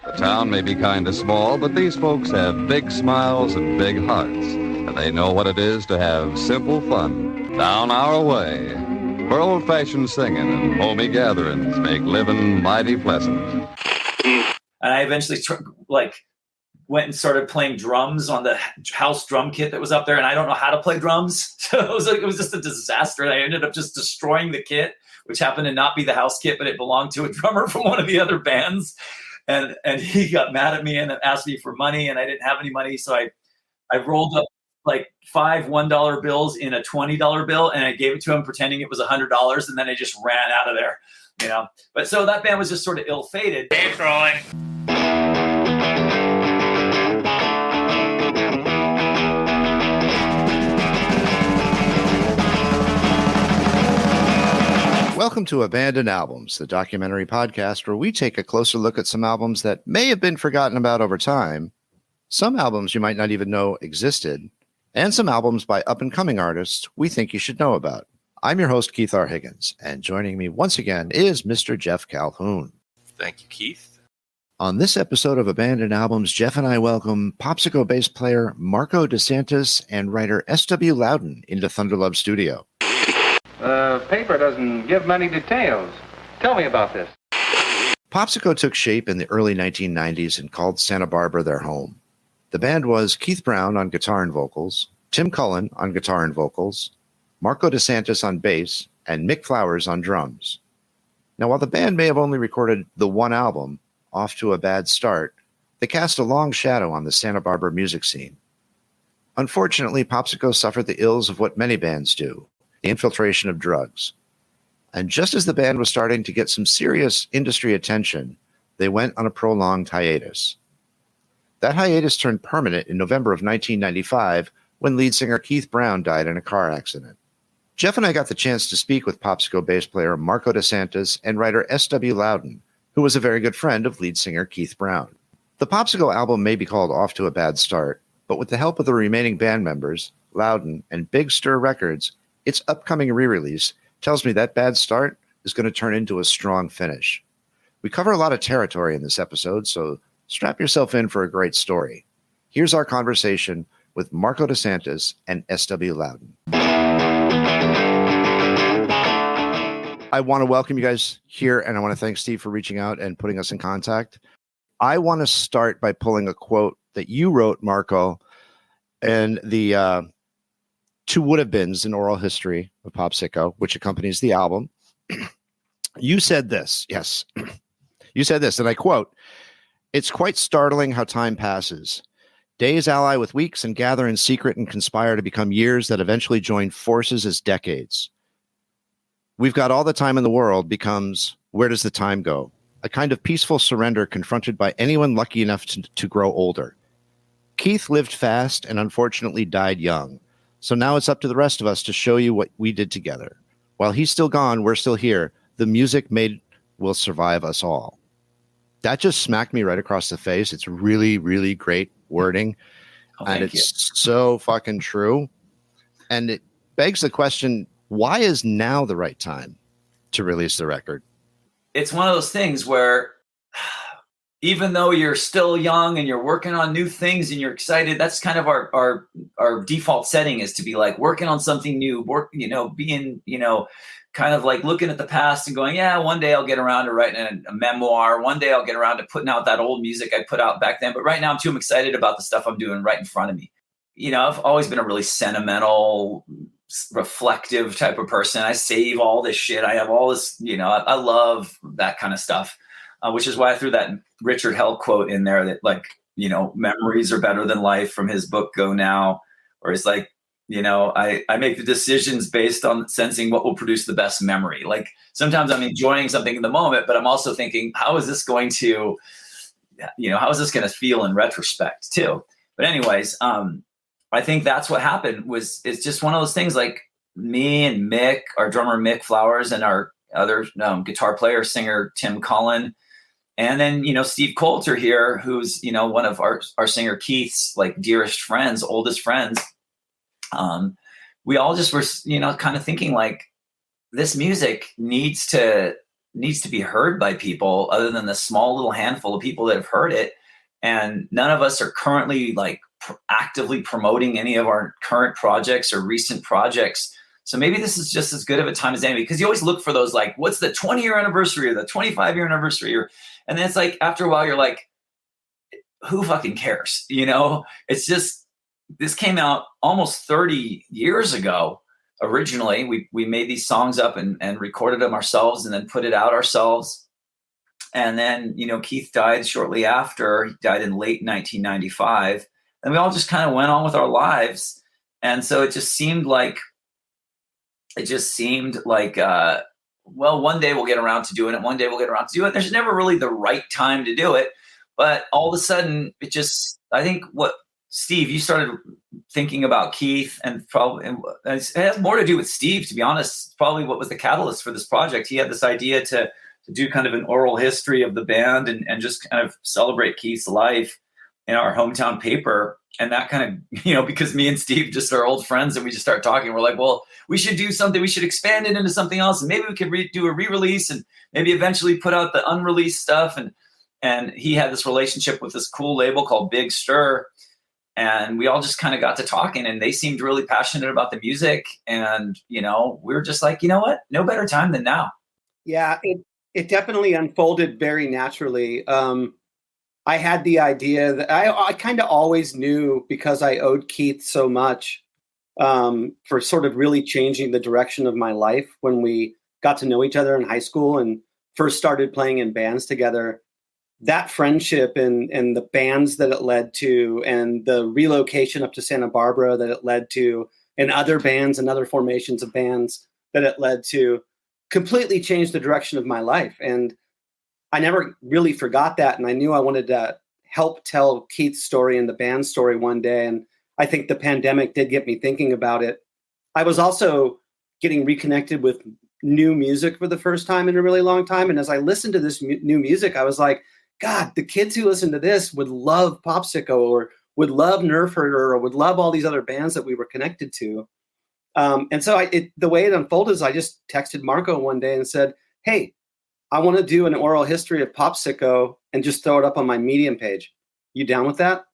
The town may be kind of small, but these folks have big smiles and big hearts, and they know what it is to have simple fun down our way. For old-fashioned singing and homey gatherings make living mighty pleasant. And I eventually went and started playing drums on the house drum kit that was up there, and I don't know how to play drums, so it was just a disaster. And I ended up just destroying the kit, which happened to not be the house kit, but it belonged to a drummer from one of the other bands. And he got mad at me and asked me for money, and I didn't have any money, so I rolled up like 5 $1 bills in a $20 bill, and I gave it to him pretending it was $100, and then I just ran out of there, you know. But so that band was just sort of ill-fated. Dave's rolling. Welcome to Abandoned Albums, the documentary podcast where we take a closer look at some albums that may have been forgotten about over time, some albums you might not even know existed, and some albums by up-and-coming artists we think you should know about. I'm your host, Keith R. Higgins, and joining me once again is Mr. Jeff Calhoun. Thank you, Keith. On this episode of Abandoned Albums, Jeff and I welcome Popsicko bass player Marko DeSantis and writer S.W. Lauden into Thunderlove Studio. The paper doesn't give many details. Tell me about this. Popsicko took shape in the early 1990s and called Santa Barbara their home. The band was Keith Brown on guitar and vocals, Tim Cullen on guitar and vocals, Marko DeSantis on bass, and Mick Flowers on drums. Now, while the band may have only recorded the one album, Off to a Bad Start, they cast a long shadow on the Santa Barbara music scene. Unfortunately, Popsicko suffered the ills of what many bands do, the infiltration of drugs. And just as the band was starting to get some serious industry attention, they went on a prolonged hiatus. That hiatus turned permanent in November of 1995 when lead singer Keith Brown died in a car accident. Jeff and I got the chance to speak with Popsicko bass player Marko DeSantis and writer S.W. Lauden, who was a very good friend of lead singer Keith Brown. The Popsicko album may be called Off to a Bad Start, but with the help of the remaining band members, Lauden, and Big Stir Records, its upcoming re-release tells me that bad start is going to turn into a strong finish. We cover a lot of territory in this episode, so strap yourself in for a great story. Here's our conversation with Marko DeSantis and S.W. Lauden. I want to welcome you guys here, and I want to thank Steve for reaching out and putting us in contact. I want to start by pulling a quote that you wrote, Marko, and the two would-have-beens in oral history of Popsicko, which accompanies the album. You said this, yes. You said this, and I quote, "It's quite startling how time passes. Days ally with weeks and gather in secret and conspire to become years that eventually join forces as decades. We've got all the time in the world becomes, where does the time go? A kind of peaceful surrender confronted by anyone lucky enough to grow older. Keith lived fast and unfortunately died young. So now it's up to the rest of us to show you what we did together. While he's still gone, we're still here. The music made will survive us all." That just smacked me right across the face. It's really, really great wording. And it's so fucking true. And it begs the question, why is now the right time to release the record? It's one of those things where even though you're still young and you're working on new things and you're excited, that's kind of our default setting, is to be like working on something new, being, kind of like looking at the past and going, yeah, one day I'll get around to writing a memoir. One day I'll get around to putting out that old music I put out back then. But right now I'm too excited about the stuff I'm doing right in front of me. I've always been a really sentimental, reflective type of person. I save all this shit. I have all this, I love that kind of stuff. Which is why I threw that Richard Hell quote in there that, memories are better than life, from his book Go Now, or it's like, I make the decisions based on sensing what will produce the best memory. Like sometimes I'm enjoying something in the moment, but I'm also thinking, how is this going to feel in retrospect too? But anyways, I think that's what happened. It's just one of those things, like me and Mick, our drummer Mick Flowers, and our other guitar player, singer Tim Cullen, and then, Steve Coulter here, who's, one of our singer Keith's dearest friends, oldest friends. We all just were, kind of thinking like, this music needs to needs to be heard by people other than the small little handful of people that have heard it. And none of us are currently like actively promoting any of our current projects or recent projects. So maybe this is just as good of a time as any, because you always look for those, like, what's the 20-year anniversary or the 25-year anniversary? And then it's like, after a while, you're like, who fucking cares? You know, it's just, this came out almost 30 years ago. Originally, we made these songs up and recorded them ourselves and then put it out ourselves. And then, you know, Keith died shortly after. He died in late 1995. And we all just kind of went on with our lives. And so it just seemed like, well, one day we'll get around to doing it. One day we'll get around to do it. There's never really the right time to do it. But all of a sudden, it just, I think what, Steve, you started thinking about Keith, and probably and it has more to do with Steve, to be honest. Probably what was the catalyst for this project. He had this idea to do kind of an oral history of the band and just kind of celebrate Keith's life in our hometown paper. And that kind of, you know, because me and Steve just are old friends and we just start talking, we're like, well, we should do something. We should expand it into something else. And maybe we could do a re-release and maybe eventually put out the unreleased stuff. And he had this relationship with this cool label called Big Stir. And we all just kind of got to talking, and they seemed really passionate about the music. And, you know, we were just like, you know what? No better time than now. Yeah, it definitely unfolded very naturally. I had the idea that I kind of always knew, because I owed Keith so much for sort of really changing the direction of my life when we got to know each other in high school and first started playing in bands together. That friendship and the bands that it led to, and the relocation up to Santa Barbara that it led to, and other bands and other formations of bands that it led to, completely changed the direction of my life. And I never really forgot that. And I knew I wanted to help tell Keith's story and the band's story one day. And I think the pandemic did get me thinking about it. I was also getting reconnected with new music for the first time in a really long time. And as I listened to this new music, I was like, God, the kids who listen to this would love Popsicko, or would love Nerf Herder, or would love all these other bands that we were connected to. And so the way it unfolded is I just texted Marko one day and said, hey, I want to do an oral history of Popsicko and just throw it up on my Medium page. You down with that?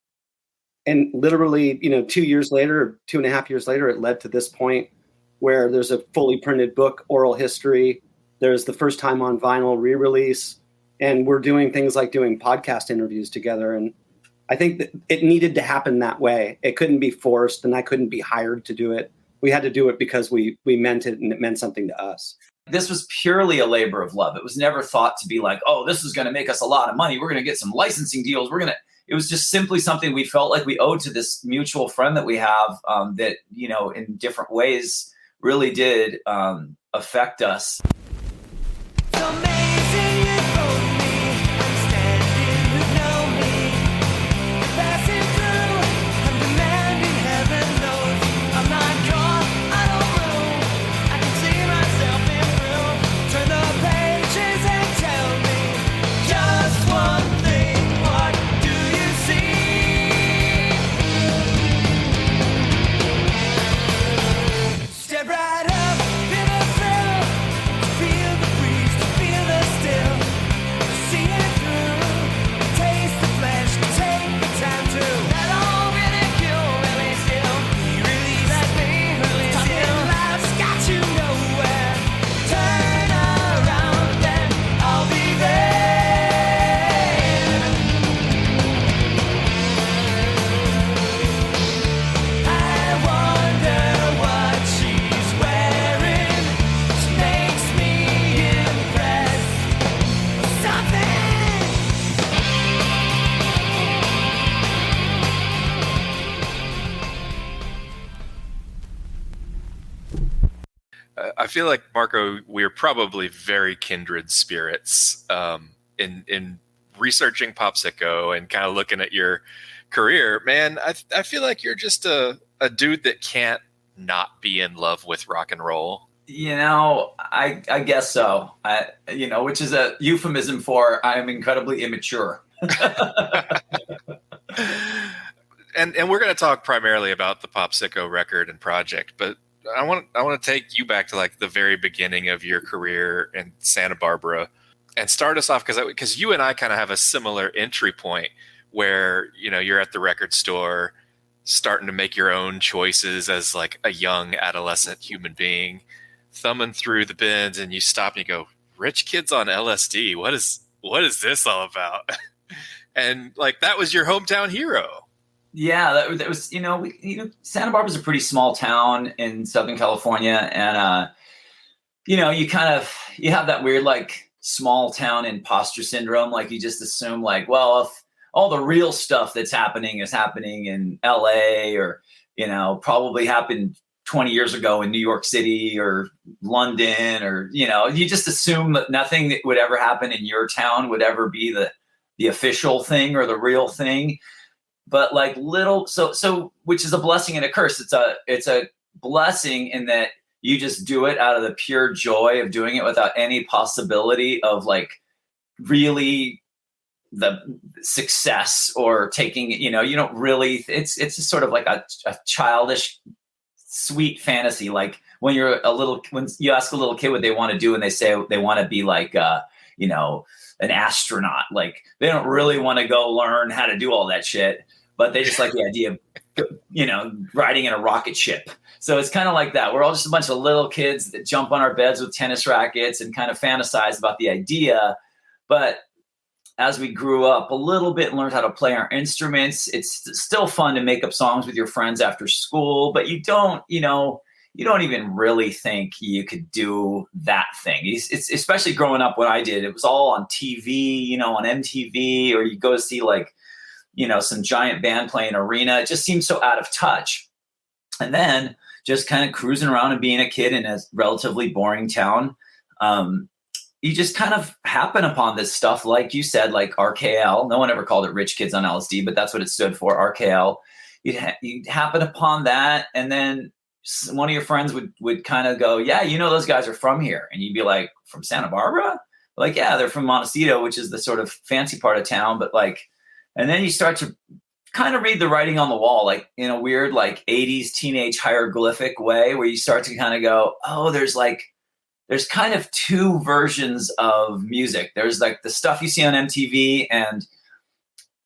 And literally, 2 years later, or 2.5 years later, it led to this point where there's a fully printed book, oral history. There's the first time on vinyl re-release. And we're doing things like doing podcast interviews together. And I think that it needed to happen that way. It couldn't be forced, and I couldn't be hired to do it. We had to do it because we meant it, and it meant something to us. This was purely a labor of love. It was never thought to be like, oh, this is going to make us a lot of money. We're going to get some licensing deals. It was just simply something we felt like we owed to this mutual friend that we have that, in different ways really did affect us. I feel like, Marko, we're probably very kindred spirits in researching Popsicko and kind of looking at your career. Man, I feel like you're just a dude that can't not be in love with rock and roll. I guess so. Which is a euphemism for I'm incredibly immature. And we're going to talk primarily about the Popsicko record and project, but I want to take you back to like the very beginning of your career in Santa Barbara, and start us off because you and I kind of have a similar entry point where you're at the record store, starting to make your own choices as like a young adolescent human being, thumbing through the bins, and you stop and you go, "Rich kids on LSD. What is this all about?" And like that was your hometown hero. Yeah, that was, Santa Barbara's a pretty small town in Southern California. And, you have that weird, like, small town imposter syndrome. Like, you just assume, like, well, if all the real stuff that's happening is happening in LA or, probably happened 20 years ago in New York City or London or, you just assume that nothing that would ever happen in your town would ever be the official thing or the real thing. But like so which is a blessing and a curse. It's a blessing in that you just do it out of the pure joy of doing it without any possibility of like really the success or taking, you don't really, it's just sort of like a childish, sweet fantasy. Like when you ask a little kid what they want to do and they say they want to be like, an astronaut, like they don't really want to go learn how to do all that shit. But they just like the idea of, riding in a rocket ship. So it's kind of like that. We're all just a bunch of little kids that jump on our beds with tennis rackets and kind of fantasize about the idea. But as we grew up a little bit and learned how to play our instruments, it's still fun to make up songs with your friends after school. But you don't even really think you could do that thing. It's especially growing up when I did. It was all on TV, on MTV, or you go to see like, some giant band playing arena. It just seems so out of touch. And then just kind of cruising around and being a kid in a relatively boring town, you just kind of happen upon this stuff. Like you said, like RKL, no one ever called it Rich Kids on LSD, but that's what it stood for, RKL. You'd happen upon that. And then one of your friends would kind of go, yeah, those guys are from here. And you'd be like, from Santa Barbara? Like, yeah, they're from Montecito, which is the sort of fancy part of town. But like, and then you start to kind of read the writing on the wall, like in a weird, like 80s teenage hieroglyphic way, where you start to kind of go, oh, there's kind of two versions of music. There's like the stuff you see on MTV and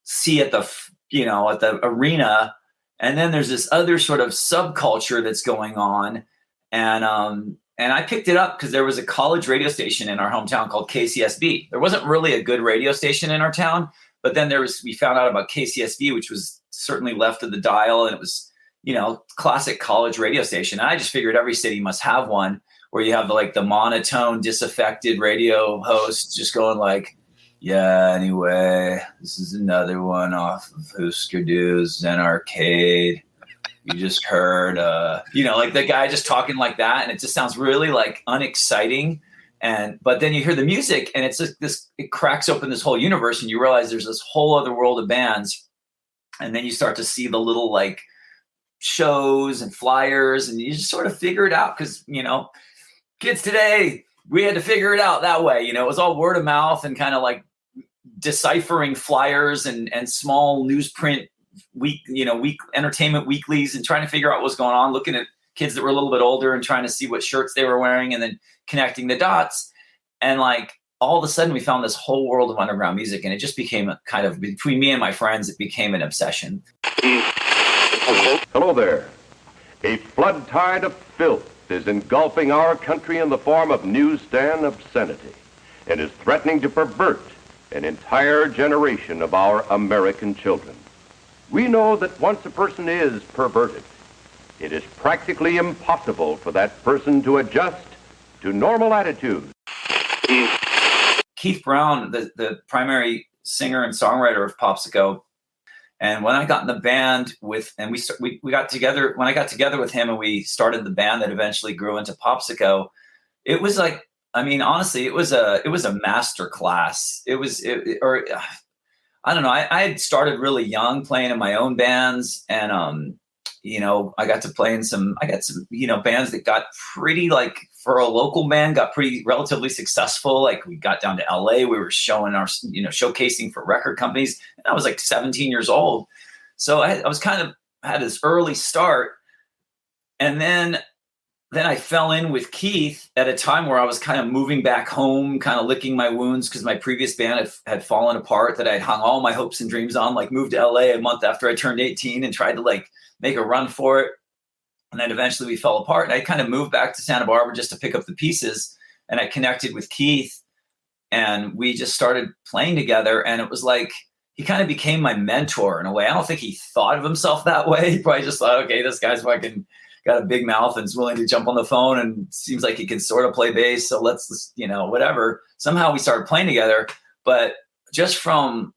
see at the arena. And then there's this other sort of subculture that's going on. And I picked it up because there was a college radio station in our hometown called KCSB. There wasn't really a good radio station in our town, but then we found out about KCSB, which was certainly left of the dial. And it was, classic college radio station. And I just figured every city must have one where you have the monotone, disaffected radio host just going like, yeah, anyway, this is another one off of Husker Du's and Arcade. You just heard, like the guy just talking like that. And it just sounds really like unexciting. But then you hear the music and it's just it cracks open this whole universe and you realize there's this whole other world of bands. And then you start to see the little like shows and flyers and you just sort of figure it out. Cause kids today, we had to figure it out that way. It was all word of mouth and kind of like deciphering flyers and small newsprint week entertainment weeklies and trying to figure out what's going on, looking at kids that were a little bit older and trying to see what shirts they were wearing and then connecting the dots. And like all of a sudden we found this whole world of underground music and it just became a kind of, between me and my friends, it became an obsession. Hello there. A flood tide of filth is engulfing our country in the form of newsstand obscenity and is threatening to pervert an entire generation of our American children. We know that once a person is perverted, it is practically impossible for that person to adjust to normal attitudes. Keith Brown, the primary singer and songwriter of Popsicko, and when I got in the band we got together, when I got together with him and we started the band that eventually grew into Popsicko, it was like, I mean, honestly, it was a master class. I don't know. I had started really young playing in my own bands and, I got to play in I got some, bands that got pretty, like for a local band, got pretty relatively successful. Like we got down to LA, we were showing our, showcasing for record companies. And I was like 17 years old. So I was kind of had this early start. And then then I fell in with Keith at a time where I was kind of moving back home, kind of licking my wounds because my previous band had fallen apart that I'd hung all my hopes and dreams on, like moved to LA a month after I turned 18 and tried to like make a run for it. And then eventually we fell apart, and I kind of moved back to Santa Barbara just to pick up the pieces. And I connected with Keith, and we just started playing together. And it was like, he kind of became my mentor in a way. I don't think he thought of himself that way. He probably just thought, okay, this guy's fucking got a big mouth and is willing to jump on the phone and seems like he can sort of play bass. So let's, whatever. Somehow we started playing together. But just from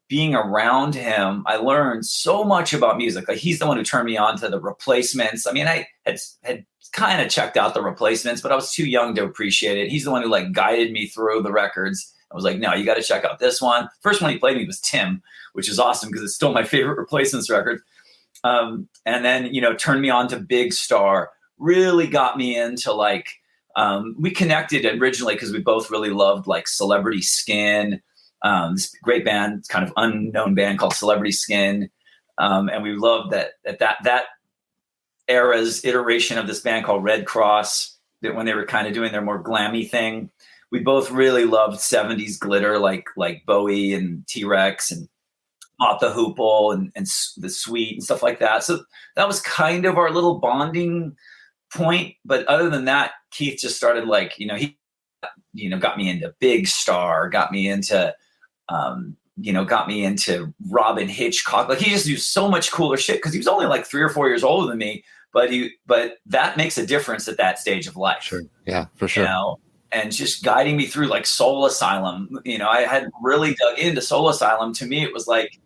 being around him, I learned so much about music. Like, he's the one who turned me on to the Replacements. I mean, I had kind of checked out the Replacements, but I was too young to appreciate it. He's the one who like guided me through the records. I was like, no, you got to check out this one. First one he played me was Tim, which is awesome because it's still my favorite Replacements record. And then, turned me on to Big Star, really got me into like, we connected originally because we both really loved like Celebrity Skin, this great band, kind of unknown band called Celebrity Skin. And we loved that era's iteration of this band called Red Cross, that when they were kind of doing their more glammy thing. We both really loved 70s glitter, like Bowie and T-Rex and Mott the Hoople and the Sweet and stuff like that. So that was kind of our little bonding point. But other than that, Keith just started like, he got me into Big Star, got me into Robin Hitchcock. Like, he just knew so much cooler shit because he was only like 3 or 4 years older than me. But that makes a difference at that stage of life. Sure. Yeah, for sure. And just guiding me through like Soul Asylum. I had really dug into Soul Asylum. To me, it was like,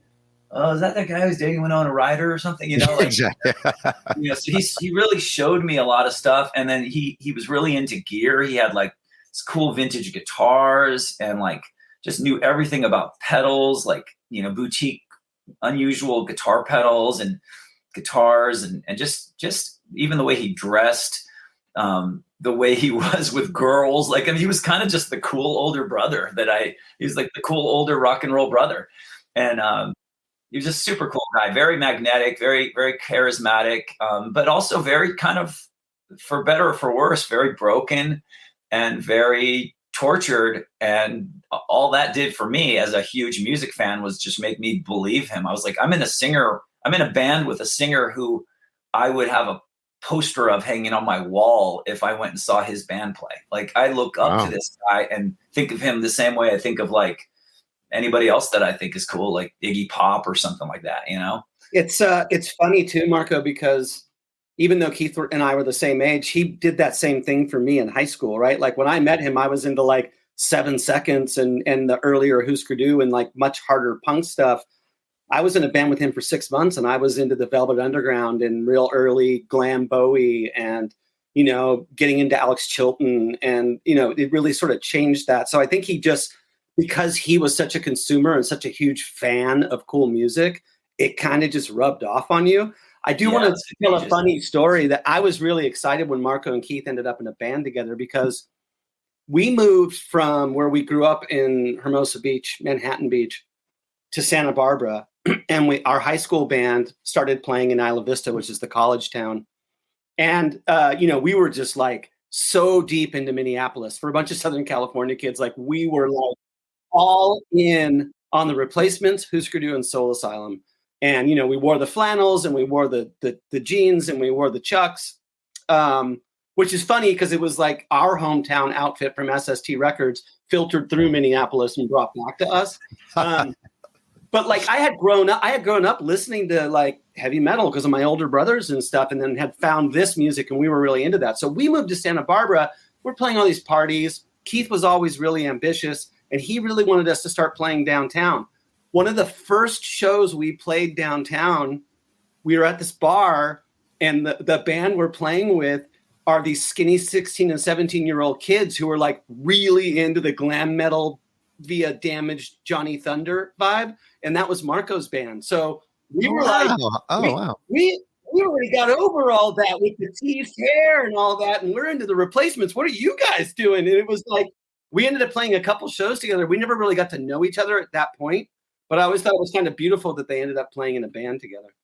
oh, is that guy who's dating Winona Ryder or something? Exactly. So he really showed me a lot of stuff. And then he was really into gear. He had like this cool vintage guitars and like just knew everything about pedals, like, boutique, unusual guitar pedals and guitars and just even the way he dressed, the way he was with girls. Like, I mean, he was kind of just the cool older brother he was like the cool older rock and roll brother. And he was just a super cool guy, very magnetic, very, very charismatic, but also very kind of, for better or for worse, very broken and very tortured. And all that did for me as a huge music fan was just make me believe him. I was like, I'm in a band with a singer who I would have a poster of hanging on my wall if I went and saw his band play. Like, I look up to this guy and think of him the same way I think of like anybody else that I think is cool, like Iggy Pop or something like that, It's funny too, Marko, because even though Keith and I were the same age, he did that same thing for me in high school, right? Like, when I met him, I was into like 7 Seconds and the earlier Husker Du and like much harder punk stuff. I was in a band with him for 6 months, and I was into the Velvet Underground and real early glam Bowie and, getting into Alex Chilton. And, it really sort of changed that. So I think because he was such a consumer and such a huge fan of cool music, it kind of just rubbed off on you. I do want to tell a funny story that I was really excited when Marko and Keith ended up in a band together, because we moved from where we grew up in Hermosa Beach, Manhattan Beach, to Santa Barbara. And our high school band started playing in Isla Vista, which is the college town. And, we were just like so deep into Minneapolis for a bunch of Southern California kids. Like, we were like all in on the Replacements, Husker Du, and Soul Asylum. And, we wore the flannels and we wore the jeans and we wore the Chucks, which is funny because it was like our hometown outfit from SST Records filtered through Minneapolis and brought back to us. But like, I had grown up listening to like heavy metal because of my older brothers and stuff, and then had found this music and we were really into that. So we moved to Santa Barbara. We're playing all these parties. Keith was always really ambitious, and he really wanted us to start playing downtown. One of the first shows we played downtown, we were at this bar, and the band we're playing with are these skinny 16 and 17-year-old kids who are like really into the glam metal via Damaged Johnny Thunder vibe. And that was Marko's band. So we were wow. We already got over all that with the teased hair and all that. And we're into the Replacements. What are you guys doing? And it was like, we ended up playing a couple shows together. We never really got to know each other at that point. But I always thought it was kind of beautiful that they ended up playing in a band together.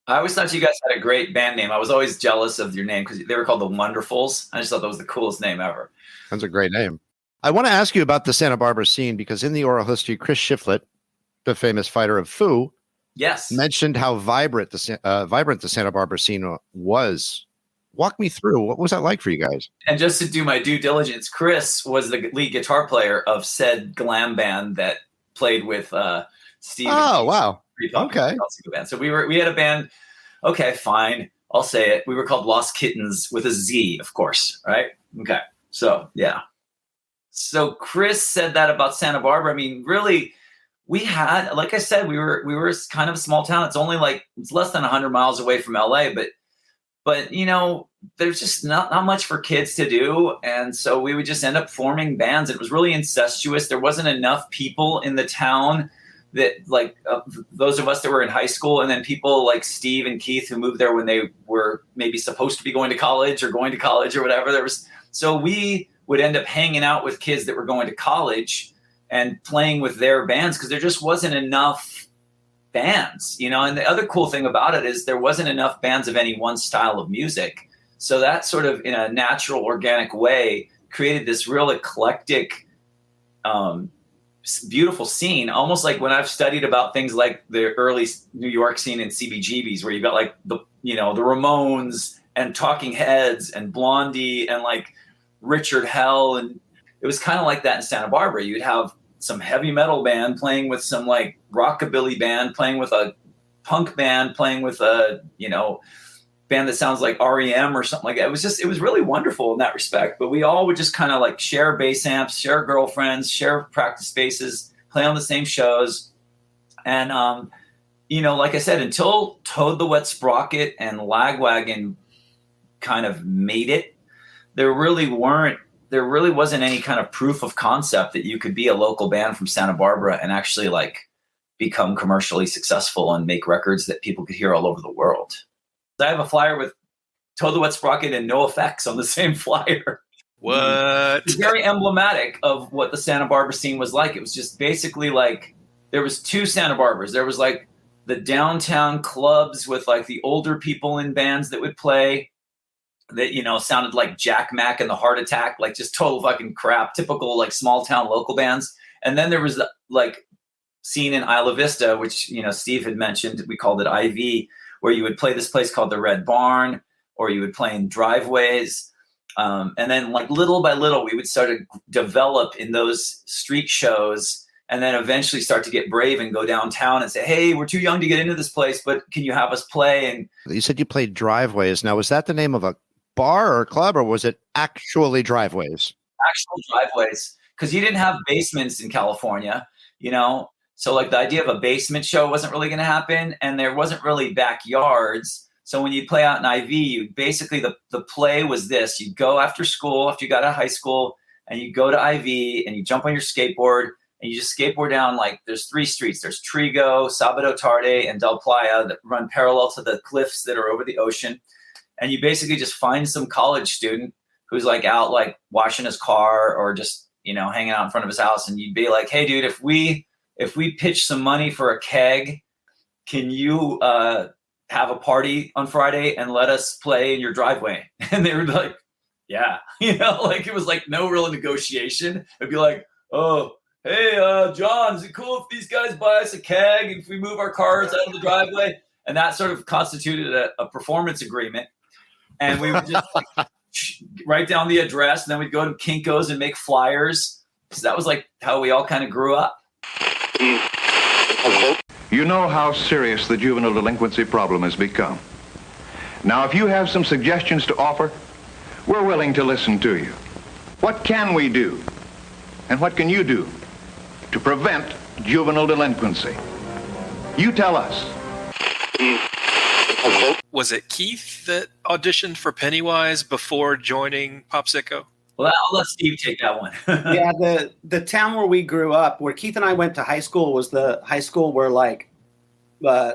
I always thought you guys had a great band name. I was always jealous of your name because they were called the Wonderfuls. I just thought that was the coolest name ever. That's a great name. I want to ask you about the Santa Barbara scene because in the oral history, Chris Shiflett, the famous fighter of Foo, Yes, mentioned how vibrant the Santa Barbara scene was. Walk me through. What was that like for you guys? and just to do my due diligence, Chris was the lead guitar player of said glam band that played with Steve. Oh, wow. Okay. Band. So we had a band. Okay, fine. I'll say it. We were called Lost Kittens with a Z, of course. Right. Okay. So yeah. So Chris said that about Santa Barbara. I mean, really, we had, like I said, we were kind of a small town. It's less than 100 miles away from LA, but you know, there's just not much for kids to do. And so we would just end up forming bands. It was really incestuous. There wasn't enough people in the town that those of us that were in high school, and then people like Steve and Keith who moved there when they were maybe supposed to be going to college or whatever. So we would end up hanging out with kids that were going to college and playing with their bands because there just wasn't enough bands, you know. And the other cool thing about it is there wasn't enough bands of any one style of music. So that sort of in a natural, organic way created this real eclectic, beautiful scene, almost like when I've studied about things like the early New York scene in CBGBs, where you got like the Ramones and Talking Heads and Blondie and like Richard Hell, and it was kind of like that in Santa Barbara. You'd have some heavy metal band playing with some like rockabilly band, playing with a punk band, playing with a band that sounds like REM or something like that. It was really wonderful in that respect. But we all would just kind of like share bass amps, share girlfriends, share practice spaces, play on the same shows. And, like I said, until Toad the Wet Sprocket and Lagwagon kind of made it, there really wasn't any kind of proof of concept that you could be a local band from Santa Barbara and actually like become commercially successful and make records that people could hear all over the world. I have a flyer with Toad the Wet Sprocket and No Effects on the same flyer. What? It's very emblematic of what the Santa Barbara scene was like. It was just basically like there was two Santa Barbaras. There was like the downtown clubs with like the older people in bands that would play that, sounded like Jack Mack and the Heart Attack, like just total fucking crap, typical like small town local bands. And then there was the like scene in Isla Vista, which, Steve had mentioned, we called it IV, where you would play this place called the Red Barn, or you would play in driveways. And then like little by little, we would start to develop in those street shows and then eventually start to get brave and go downtown and say, hey, we're too young to get into this place, but can you have us play? And you said you played driveways. Now, was that the name of a bar or a club, or was it actually driveways? Actual driveways, because you didn't have basements in California, So like the idea of a basement show wasn't really going to happen, and there wasn't really backyards. So when you play out in IV, you basically the play was this: you go after school, after you got out of high school, and you go to IV and you jump on your skateboard and you just skateboard down like there's 3 streets. There's Trigo, Sabado Tarde, and Del Playa that run parallel to the cliffs that are over the ocean. And you basically just find some college student who's like out like washing his car or just, hanging out in front of his house. And you'd be like, hey, dude, if we pitch some money for a keg, can you have a party on Friday and let us play in your driveway? And they were like, yeah, like it was like no real negotiation. It'd be like, oh, hey, John, is it cool if these guys buy us a keg if we move our cars out of the driveway? And that sort of constituted a performance agreement. And we would just write down the address, and then we'd go to Kinko's and make flyers. So that was like how we all kind of grew up. You know how serious the juvenile delinquency problem has become. Now, if you have some suggestions to offer, we're willing to listen to you. What can we do? And what can you do to prevent juvenile delinquency? You tell us. Was it Keith that auditioned for Pennywise before joining Popsicko? Well, I'll let Steve take that one. Yeah, the town where we grew up, where Keith and I went to high school, was the high school where like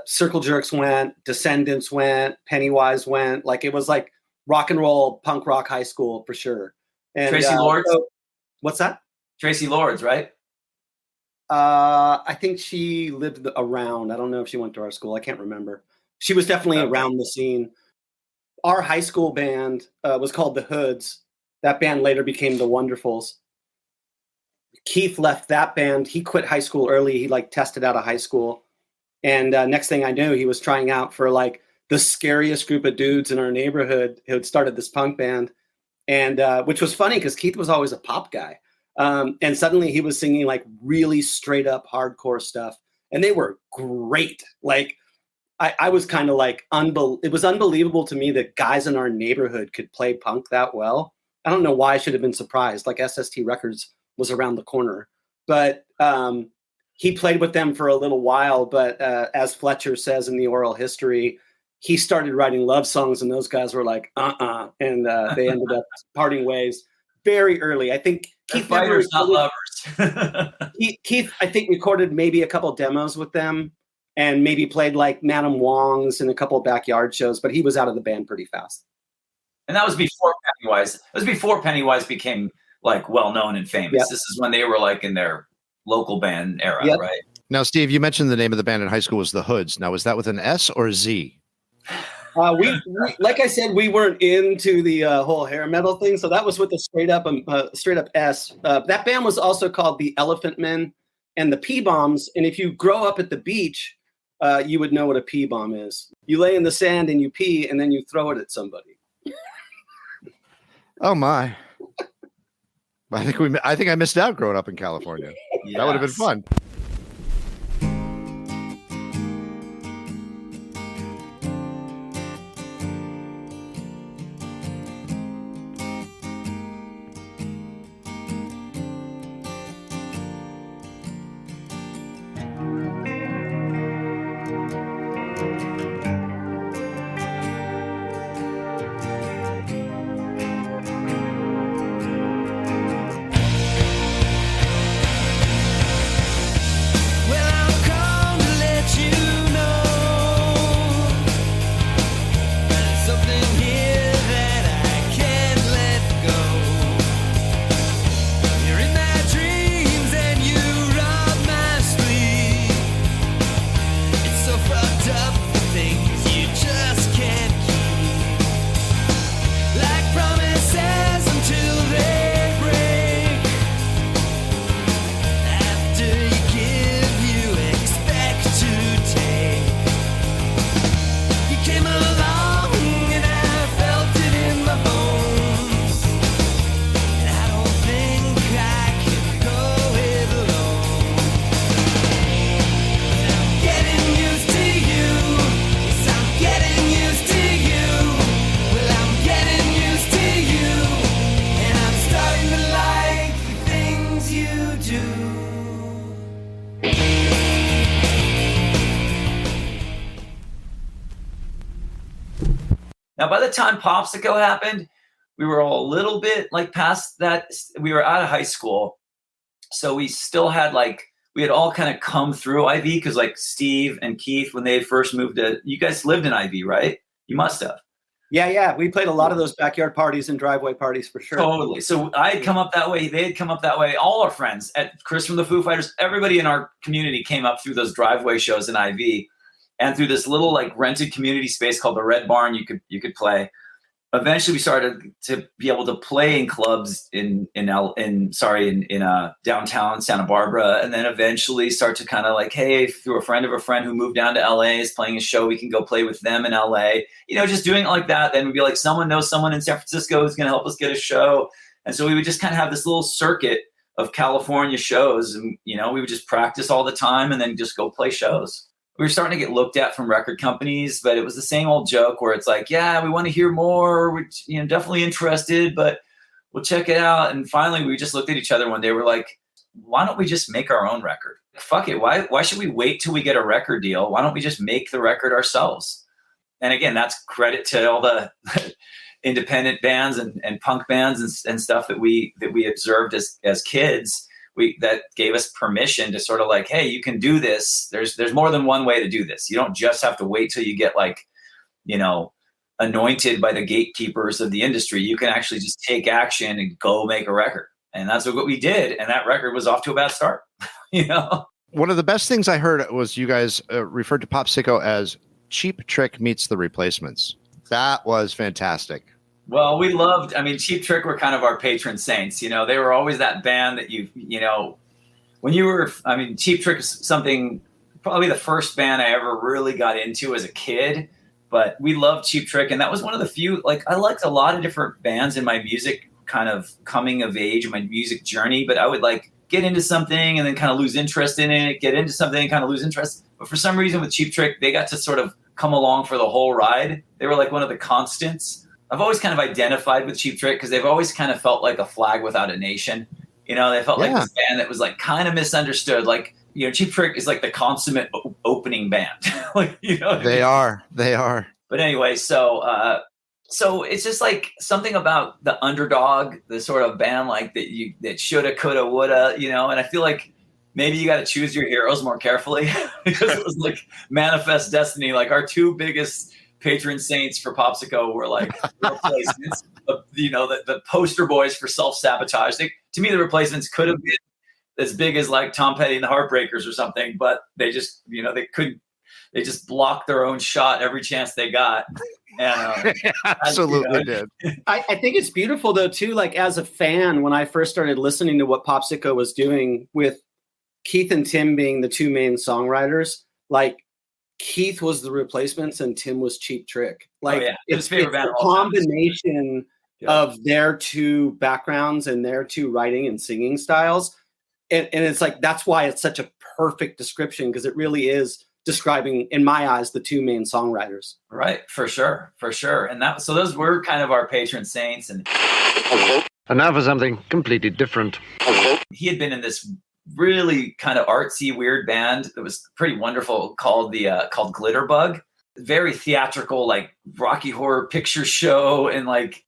Circle Jerks went, Descendants went, Pennywise went. Like it was like rock and roll, punk rock high school for sure. And Tracy Lords? What's that? Tracy Lords, right? I think she lived around. I don't know if she went to our school. I can't remember. she was definitely around the scene. Our high school band was called the Hoods. That band later became the Wonderfuls. Keith left that band. He quit high school early. He like tested out of high school. And next thing I knew, he was trying out for like the scariest group of dudes in our neighborhood who had started this punk band. And which was funny because Keith was always a pop guy. And suddenly he was singing like really straight up hardcore stuff. And they were great. Like I was kind of like, it was unbelievable to me that guys in our neighborhood could play punk that well. I don't know why I should have been surprised. Like SST Records was around the corner. But he played with them for a little while. But as Fletcher says in the oral history, he started writing love songs and those guys were like, and they ended up parting ways very early. I think Keith fighters, not lovers. Keith, I think, recorded maybe a couple demos with them and maybe played like Madame Wong's and a couple of backyard shows, but he was out of the band pretty fast. And that was before Pennywise. It was before Pennywise became like well-known and famous. Yep. This is when they were like in their local band era, yep. Right? Now, Steve, you mentioned the name of the band in high school was the Hoods. Now, was that with an S or a Z? We like I said, we weren't into the whole hair metal thing, so that was with a straight up S. That band was also called the Elephant Men and the P-Bombs. And if you grow up at the beach, you would know what a P-bomb is. You lay in the sand and you pee, and then you throw it at somebody. Oh my! I think I missed out growing up in California. Yes. That would have been fun. Now, by the time Popsicko happened, we were all a little bit like past that. We were out of high school. So we still had we had all kind of come through IV because like Steve and Keith, when they first moved you guys lived in IV, right? You must have. Yeah. We played a lot of those backyard parties and driveway parties for sure. Totally. So I had come up that way. They had come up that way. All our friends, Chris from the Foo Fighters, everybody in our community came up through those driveway shows in IV. And through this little rented community space called the Red Barn, you could play. Eventually, we started to be able to play in clubs in downtown Santa Barbara, and then eventually start to kind of hey, through a friend of a friend who moved down to LA is playing a show, we can go play with them in LA. Just doing it like that. Then we'd be like, someone knows someone in San Francisco who's going to help us get a show, and so we would just kind of have this little circuit of California shows, and we would just practice all the time, and then just go play shows. We were starting to get looked at from record companies, but it was the same old joke where it's like, yeah, we want to hear more. We're definitely interested, but we'll check it out. And finally, we just looked at each other one day. We're like, why don't we just make our own record? Fuck it. Why should we wait till we get a record deal? Why don't we just make the record ourselves? And again, that's credit to all the independent bands and punk bands and stuff that we observed as kids. That gave us permission to sort of hey, you can do this. There's more than one way to do this. You don't just have to wait till you get anointed by the gatekeepers of the industry. You can actually just take action and go make a record. And that's what we did. And that record was off to a bad start. One of the best things I heard was you guys referred to Popsicko as Cheap Trick meets the Replacements. That was fantastic. Well, we loved, I mean, Cheap Trick were kind of our patron saints. You know, they were always that band that you know, when you were, I mean, Cheap Trick is something, probably the first band I ever really got into as a kid. But we loved Cheap Trick. And that was one of the few, like, I liked a lot of different bands in my music kind of coming of age, my music journey. But I would like get into something and then kind of lose interest in it, get into something and kind of lose interest. But for some reason with Cheap Trick, they got to sort of come along for the whole ride. They were like one of the constants. I've always kind of identified with Cheap Trick because they've always kind of felt like a flag without a nation. You know, they felt like this band that was like kind of misunderstood. Like, you know, Cheap Trick is like the consummate opening band. Like, you know, they are. But anyway, so it's just like something about the underdog, the sort of band like that shoulda, coulda, woulda, you know. And I feel like maybe you got to choose your heroes more carefully because it was like manifest destiny. Like our two biggest patron saints for Popsicko were like Replacements, you know, the poster boys for self-sabotage. To me, the Replacements could have been as big as like Tom Petty and the Heartbreakers or something, but they just, you know, they just blocked their own shot every chance they got. And, absolutely did. I think it's beautiful though too. Like as a fan, when I first started listening to what Popsicko was doing with Keith and Tim being the two main songwriters, like Keith was the Replacements and Tim was Cheap Trick. Like it's a combination of their two backgrounds and their two writing and singing styles. And it's like, that's why it's such a perfect description, because it really is describing, in my eyes, the two main songwriters. Right. For sure. And so those were kind of our patron saints. And now for something completely different. He had been in this really kind of artsy, weird band that was pretty wonderful called Glitterbug. Very theatrical, like Rocky Horror Picture Show. And like,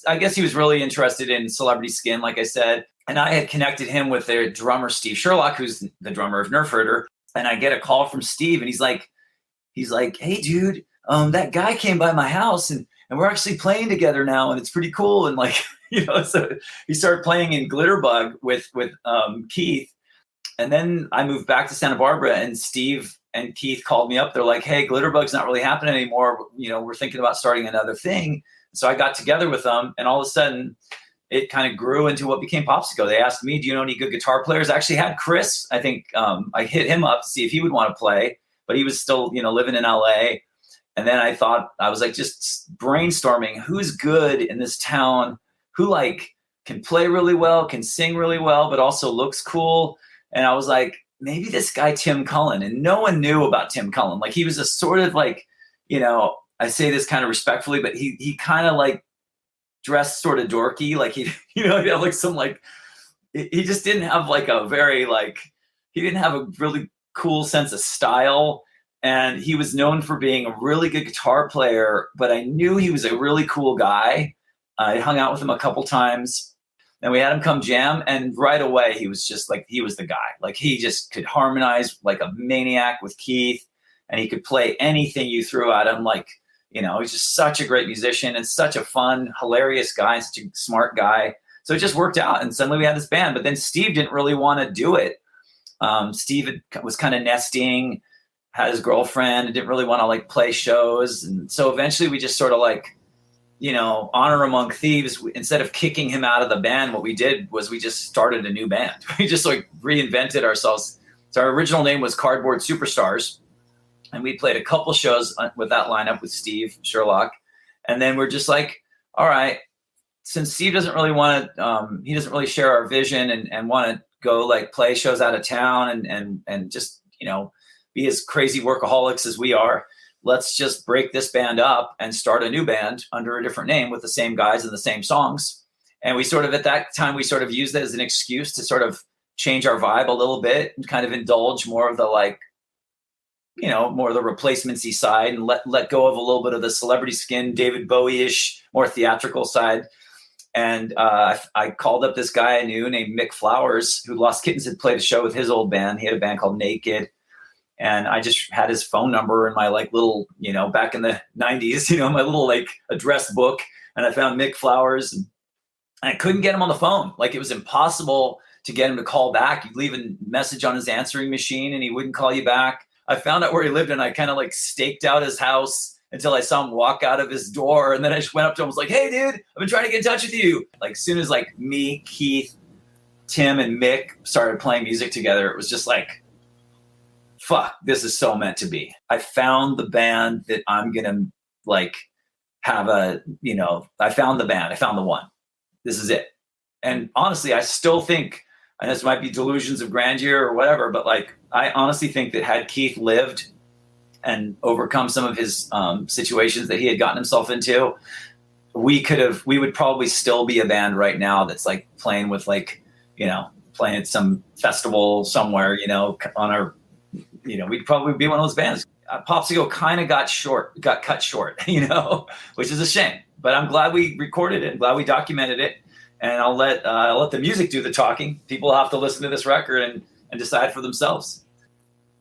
I guess he was really interested in celebrity skin, like I said. And I had connected him with their drummer, Steve Sherlock, who's the drummer of Nerf Herder. And I get a call from Steve and he's like, hey dude, that guy came by my house and we're actually playing together now. And it's pretty cool. And like, you know, so he started playing in Glitterbug with Keith. And then I moved back to Santa Barbara and Steve and Keith called me up. They're like, hey, Glitterbug's not really happening anymore. You know, we're thinking about starting another thing. So I got together with them and all of a sudden it kind of grew into what became Popsicko. They asked me, do you know any good guitar players? I actually had Chris. I think I hit him up to see if he would want to play, but he was still, you know, living in LA. And then I was like, just brainstorming who's good in this town, who like can play really well, can sing really well, but also looks cool. And I was like, maybe this guy, Tim Cullen. And no one knew about Tim Cullen. Like he was a sort of like, you know, I say this kind of respectfully, but he kind of like dressed sort of dorky. Like he, you know, he had like some like, he just didn't have like a very like, he didn't have a really cool sense of style. And he was known for being a really good guitar player, but I knew he was a really cool guy. I hung out with him a couple times. And we had him come jam, and right away he was just like, he was the guy. Like he just could harmonize like a maniac with Keith, and he could play anything you threw at him. Like, you know, he's just such a great musician and such a fun, hilarious guy, such a smart guy. So it just worked out, and suddenly we had this band. But then Steve didn't really want to do it. Steve was kind of nesting, had his girlfriend, and didn't really want to like play shows. And so eventually we just sort of like, you know, honor among thieves. Instead of kicking him out of the band, what we did was we just started a new band. We just like reinvented ourselves. So our original name was Cardboard Superstars. And we played a couple shows with that lineup with Steve Sherlock. And then we're just like, all right, since Steve doesn't really want to, he doesn't really share our vision and want to go like play shows out of town and just, you know, be as crazy workaholics as we are. Let's just break this band up and start a new band under a different name with the same guys and the same songs. And we sort of, at that time, we sort of used that as an excuse to sort of change our vibe a little bit and kind of indulge more of the like, you know, more of the Replacements-y side and let go of a little bit of the celebrity skin, David Bowie-ish, more theatrical side. And I called up this guy I knew named Mick Flowers, who Lost Kittens had played a show with his old band. He had a band called Naked. And I just had his phone number in my like little, you know, back in the 90s, you know, my little like address book. And I found Mick Flowers and I couldn't get him on the phone. Like it was impossible to get him to call back. You'd leave a message on his answering machine and he wouldn't call you back. I found out where he lived, and I kind of like staked out his house until I saw him walk out of his door. And then I just went up to him and was like, hey, dude, I've been trying to get in touch with you. Like, as soon as like me, Keith, Tim, and Mick started playing music together, it was just like, fuck, this is so meant to be. I found the band that I'm going to like have a, you know, I found the band. I found the one. This is it. And honestly, I still think, and this might be delusions of grandeur or whatever, but like, I honestly think that had Keith lived and overcome some of his situations that he had gotten himself into, we would probably still be a band right now that's like playing with like, you know, playing at some festival somewhere, you know, on our, you know, we'd probably be one of those bands. Popsicko kind of got cut short, you know, which is a shame, but I'm glad we recorded it. I'm glad we documented it. And I'll let the music do the talking. People have to listen to this record and decide for themselves.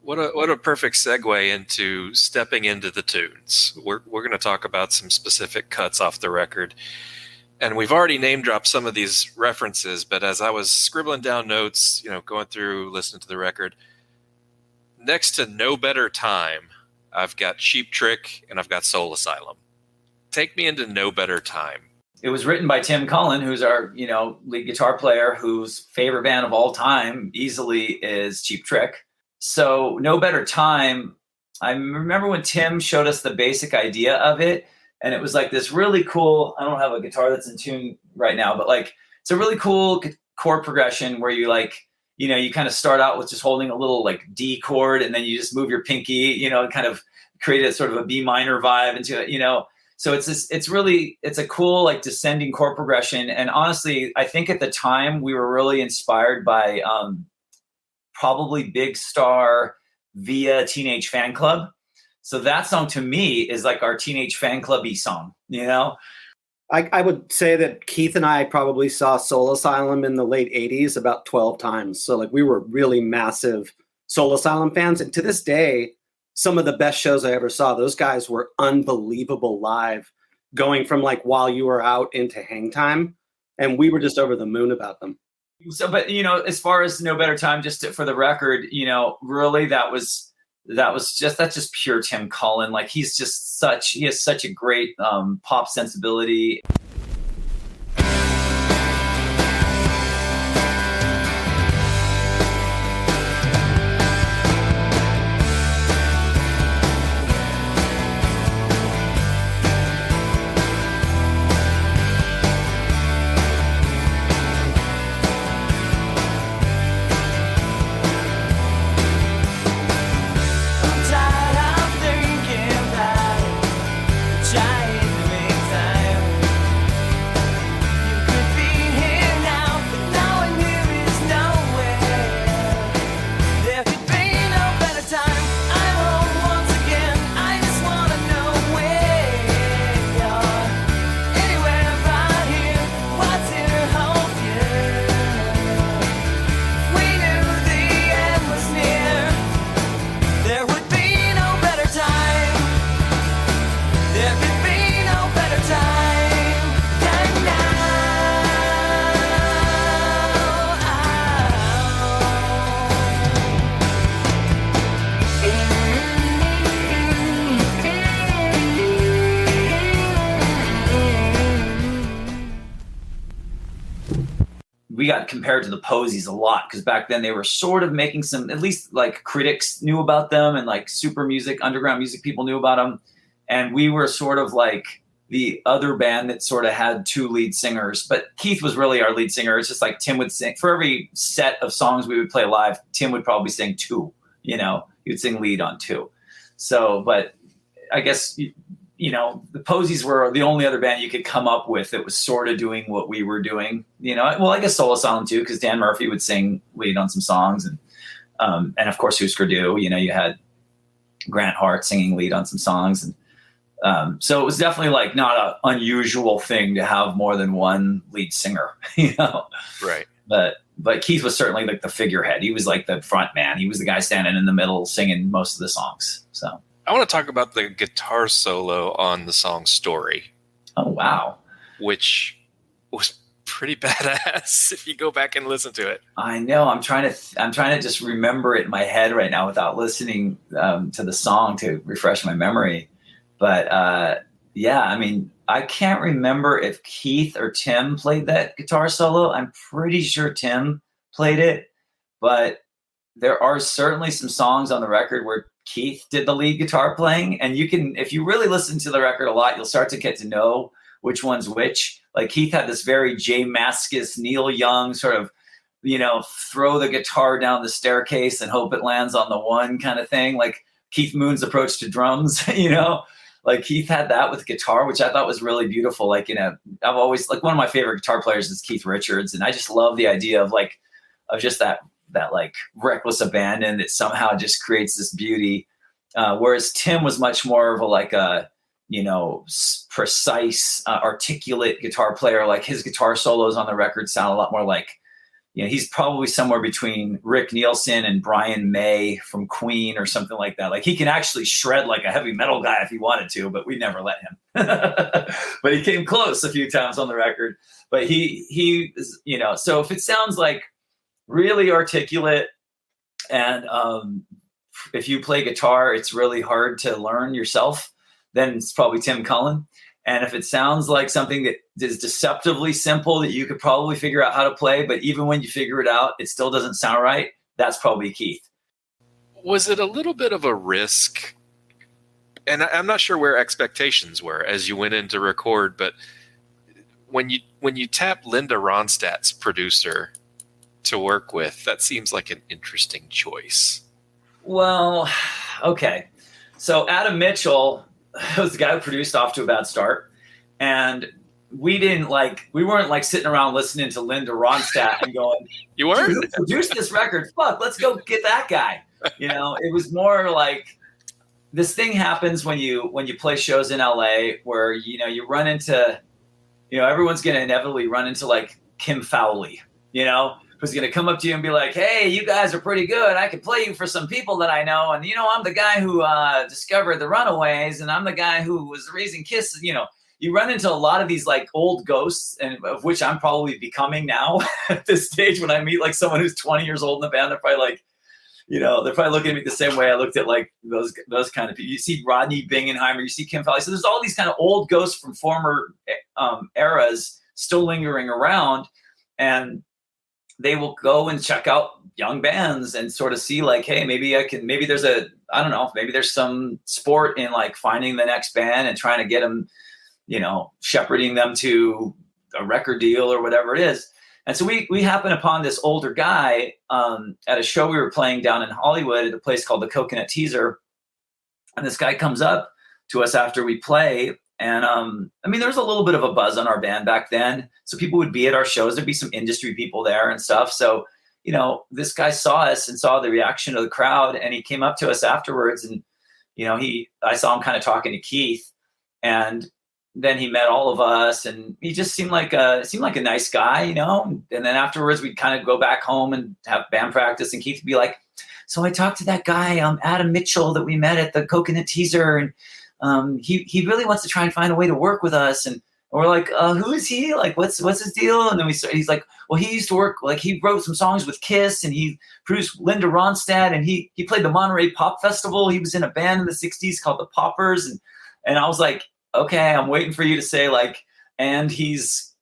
What a perfect segue into stepping into the tunes. We're going to talk about some specific cuts off the record. And we've already name dropped some of these references, but as I was scribbling down notes, you know, going through, listening to the record, next to No Better Time, I've got Cheap Trick and I've got Soul Asylum. Take me into No Better Time. It was written by Tim Cullen, who's our, you know, lead guitar player, whose favorite band of all time easily is Cheap Trick. So No Better Time, I remember when Tim showed us the basic idea of it, and it was like this really cool, I don't have a guitar that's in tune right now, but like it's a really cool chord progression where you like, you know, you kind of start out with just holding a little like D chord, and then you just move your pinky, you know, and kind of create a sort of a B minor vibe into it, you know. So it's a cool like descending chord progression. And honestly, I think at the time we were really inspired by probably Big Star via Teenage Fan Club. So that song to me is like our Teenage Fan Club-y song, you know? I would say that Keith and I probably saw Soul Asylum in the late 80s about 12 times. So like we were really massive Soul Asylum fans. And to this day, some of the best shows I ever saw, those guys were unbelievable live, going from like While You Were Out into Hang Time. And we were just over the moon about them. So, but, you know, as far as No Better Time, for the record, you know, really that's just pure Tim Cullen. Like he has such a great pop sensibility. We got compared to the Posies a lot because back then they were sort of making some, at least like critics knew about them and like super music, underground music people knew about them. And we were sort of like the other band that sort of had two lead singers, but Keith was really our lead singer. It's just like Tim would sing for every set of songs we would play live. Tim would probably sing two, you know, he would sing lead on two. So, but I guess, you know, the Posies were the only other band you could come up with that was sort of doing what we were doing, you know. Well, I guess Soul Asylum too, because Dan Murphy would sing lead on some songs, and of course Husker Du. You know, you had Grant Hart singing lead on some songs, and so it was definitely like not an unusual thing to have more than one lead singer, you know. Right. But Keith was certainly like the figurehead. He was like the front man. He was the guy standing in the middle singing most of the songs. So. I want to talk about the guitar solo on the song Story. Oh, wow. Which was pretty badass if you go back and listen to it. I know. I'm trying to just remember it in my head right now without listening to the song to refresh my memory. But yeah, I mean, I can't remember if Keith or Tim played that guitar solo. I'm pretty sure Tim played it, but there are certainly some songs on the record where Keith did the lead guitar playing. And you can, if you really listen to the record a lot, you'll start to get to know which one's which. Like Keith had this very J Mascis, Neil Young sort of, throw the guitar down the staircase and hope it lands on the one kind of thing. Like Keith Moon's approach to drums, like Keith had that with guitar, which I thought was really beautiful. Like, I've always, like, one of my favorite guitar players is Keith Richards. And I just love the idea of just that like reckless abandon that somehow just creates this beauty. Whereas Tim was much more of a precise, articulate guitar player. Like his guitar solos on the record sound a lot more like, he's probably somewhere between Rick Nielsen and Brian May from Queen or something like that. Like he can actually shred like a heavy metal guy if he wanted to, but we never let him. But he came close a few times on the record. But he is, so if it sounds like really articulate and if you play guitar, it's really hard to learn yourself, then it's probably Tim Cullen. And if it sounds like something that is deceptively simple that you could probably figure out how to play, but even when you figure it out, it still doesn't sound right, that's probably Keith. Was it a little bit of a risk? And I'm not sure where expectations were as you went in to record, but when you tap Linda Ronstadt's producer to work with, that seems like an interesting choice. Well, okay. So Adam Mitchell was the guy who produced Off to a Bad Start. And we weren't sitting around listening to Linda Ronstadt and going, you weren't? Who produced this record? Fuck, let's go get that guy. It was more like this thing happens when you play shows in LA where, you run into, everyone's going to inevitably run into like Kim Fowley, who's going to come up to you and be like, hey, you guys are pretty good. I could play you for some people that I know. And, I'm the guy who discovered the Runaways, and I'm the guy who was raising Kiss. You run into a lot of these like old ghosts, and of which I'm probably becoming now at this stage. When I meet like someone who's 20 years old in the band, they're probably like, they're probably looking at me the same way I looked at like those kind of people. You see Rodney Bingenheimer, you see Kim Fowley. So there's all these kind of old ghosts from former eras still lingering around. And they will go and check out young bands and sort of see like, hey, maybe there's some sport in like finding the next band and trying to get them, shepherding them to a record deal or whatever it is. And so we happen upon this older guy at a show we were playing down in Hollywood at a place called the Coconut Teaser. And this guy comes up to us after we play. And there was a little bit of a buzz on our band back then. So people would be at our shows. There'd be some industry people there and stuff. So, this guy saw us and saw the reaction of the crowd, and he came up to us afterwards. And, I saw him kind of talking to Keith, and then he met all of us, and he just seemed like a nice guy, And then afterwards we'd kind of go back home and have band practice, and Keith would be like, so I talked to that guy, Adam Mitchell, that we met at the Coconut Teaser, and he really wants to try and find a way to work with us. And we're like, who is he? Like, what's his deal? And then he's like, well, he used to work, like he wrote some songs with Kiss, and he produced Linda Ronstadt, and he played the Monterey Pop Festival. He was in a band in the 60s called the Poppers. And I was like, okay, I'm waiting for you to say like, and he's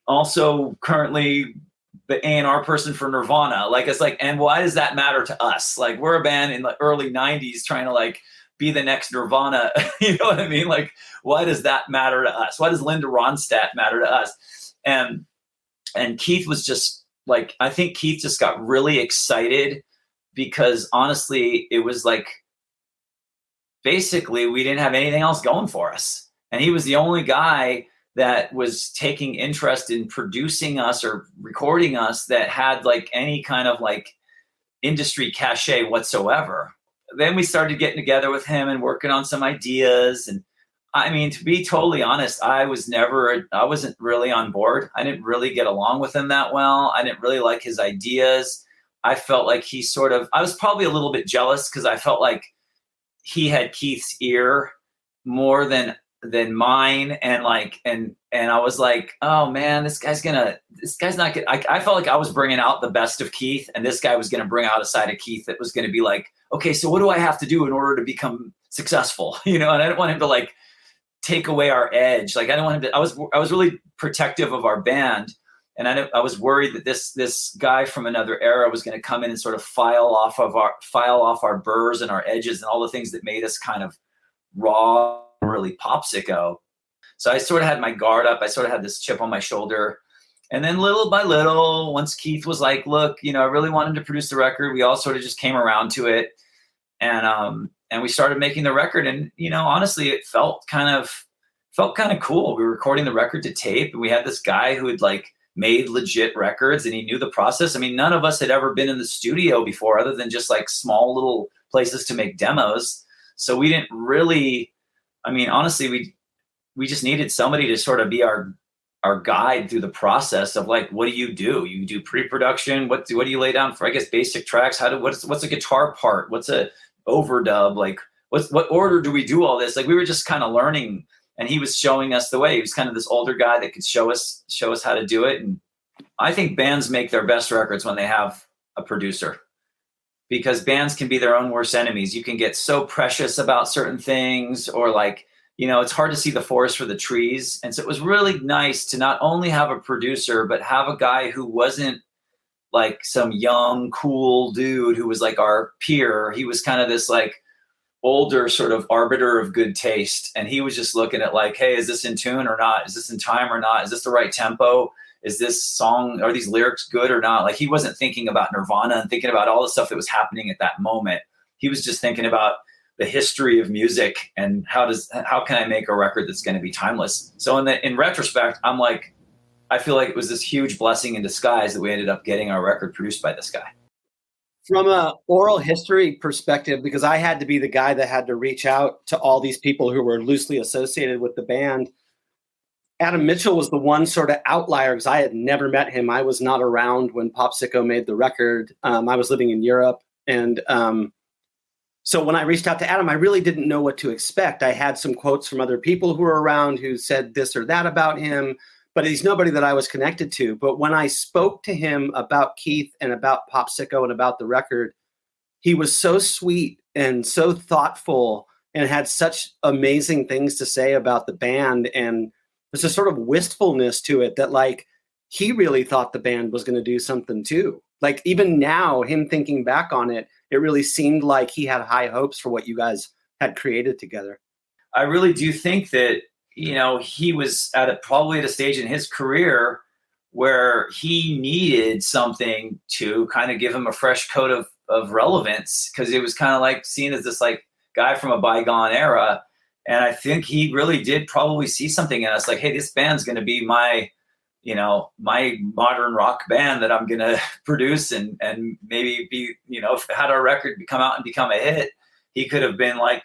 also currently the A&R person for Nirvana. Like, it's like, and why does that matter to us? Like, we're a band in the early 90s trying to like be the next Nirvana. You know what I mean? Like, why does that matter to us? Why does Linda Ronstadt matter to us? And Keith was just like, I think Keith just got really excited because honestly, it was like, basically we didn't have anything else going for us. And he was the only guy that was taking interest in producing us or recording us that had like any kind of like industry cachet whatsoever. Then we started getting together with him and working on some ideas. And I mean, to be totally honest, I wasn't really on board. I didn't really get along with him that well. I didn't really like his ideas. I felt like I was probably a little bit jealous because I felt like he had Keith's ear more than than mine. And I was like, oh man, this guy's not gonna, I felt like I was bringing out the best of Keith, and this guy was going to bring out a side of Keith that was going to be like, okay, so what do I have to do in order to become successful? And I didn't want him to like take away our edge. Like I didn't want him to, I was really protective of our band. And I was worried that this guy from another era was going to come in and sort of file off our burrs and our edges and all the things that made us kind of raw, really Popsicko. So I sort of had my guard up. I sort of had this chip on my shoulder. And then little by little, once Keith was like, look, I really want him to produce the record, we all sort of just came around to it. And we started making the record. And, honestly, it felt kind of cool. We were recording the record to tape, and we had this guy who had like made legit records, and he knew the process. I mean, none of us had ever been in the studio before other than just like small little places to make demos. So we didn't really, honestly, we just needed somebody to sort of be our guide through the process of like, what do? You do pre-production. What do you lay down for, I guess, basic tracks? What's a guitar part? What's a overdub? Like what order do we do all this? Like we were just kind of learning, and he was showing us the way. He was kind of this older guy that could show us how to do it. And I think bands make their best records when they have a producer, because bands can be their own worst enemies. You can get so precious about certain things, or like, it's hard to see the forest for the trees. And so it was really nice to not only have a producer, but have a guy who wasn't like some young, cool dude who was like our peer. He was kind of this like older sort of arbiter of good taste. And he was just looking at like, hey, is this in tune or not? Is this in time or not? Is this the right tempo? Is this song, are these lyrics good or not? Like he wasn't thinking about Nirvana and thinking about all the stuff that was happening at that moment. He was just thinking about the history of music and how can I make a record that's going to be timeless? So in retrospect, I'm like, I feel like it was this huge blessing in disguise that we ended up getting our record produced by this guy. From a oral history perspective, because I had to be the guy that had to reach out to all these people who were loosely associated with the band, Adam Mitchell was the one sort of outlier because I had never met him. I was not around when Popsicko made the record. I was living in Europe. And so when I reached out to Adam, I really didn't know what to expect. I had some quotes from other people who were around who said this or that about him, but he's nobody that I was connected to. But when I spoke to him about Keith and about Popsicko and about the record, he was so sweet and so thoughtful and had such amazing things to say about the band. And there's a sort of wistfulness to it that like, he really thought the band was going to do something too. Like even now, him thinking back on it, it really seemed like he had high hopes for what you guys had created together. I really do think that, he was probably at a stage in his career where he needed something to kind of give him a fresh coat of relevance, because it was kind of like seen as this like guy from a bygone era. And I think he really did probably see something in us like, hey, this band's going to be my modern rock band that I'm going to produce and maybe be, if had our record come out and become a hit, he could have been like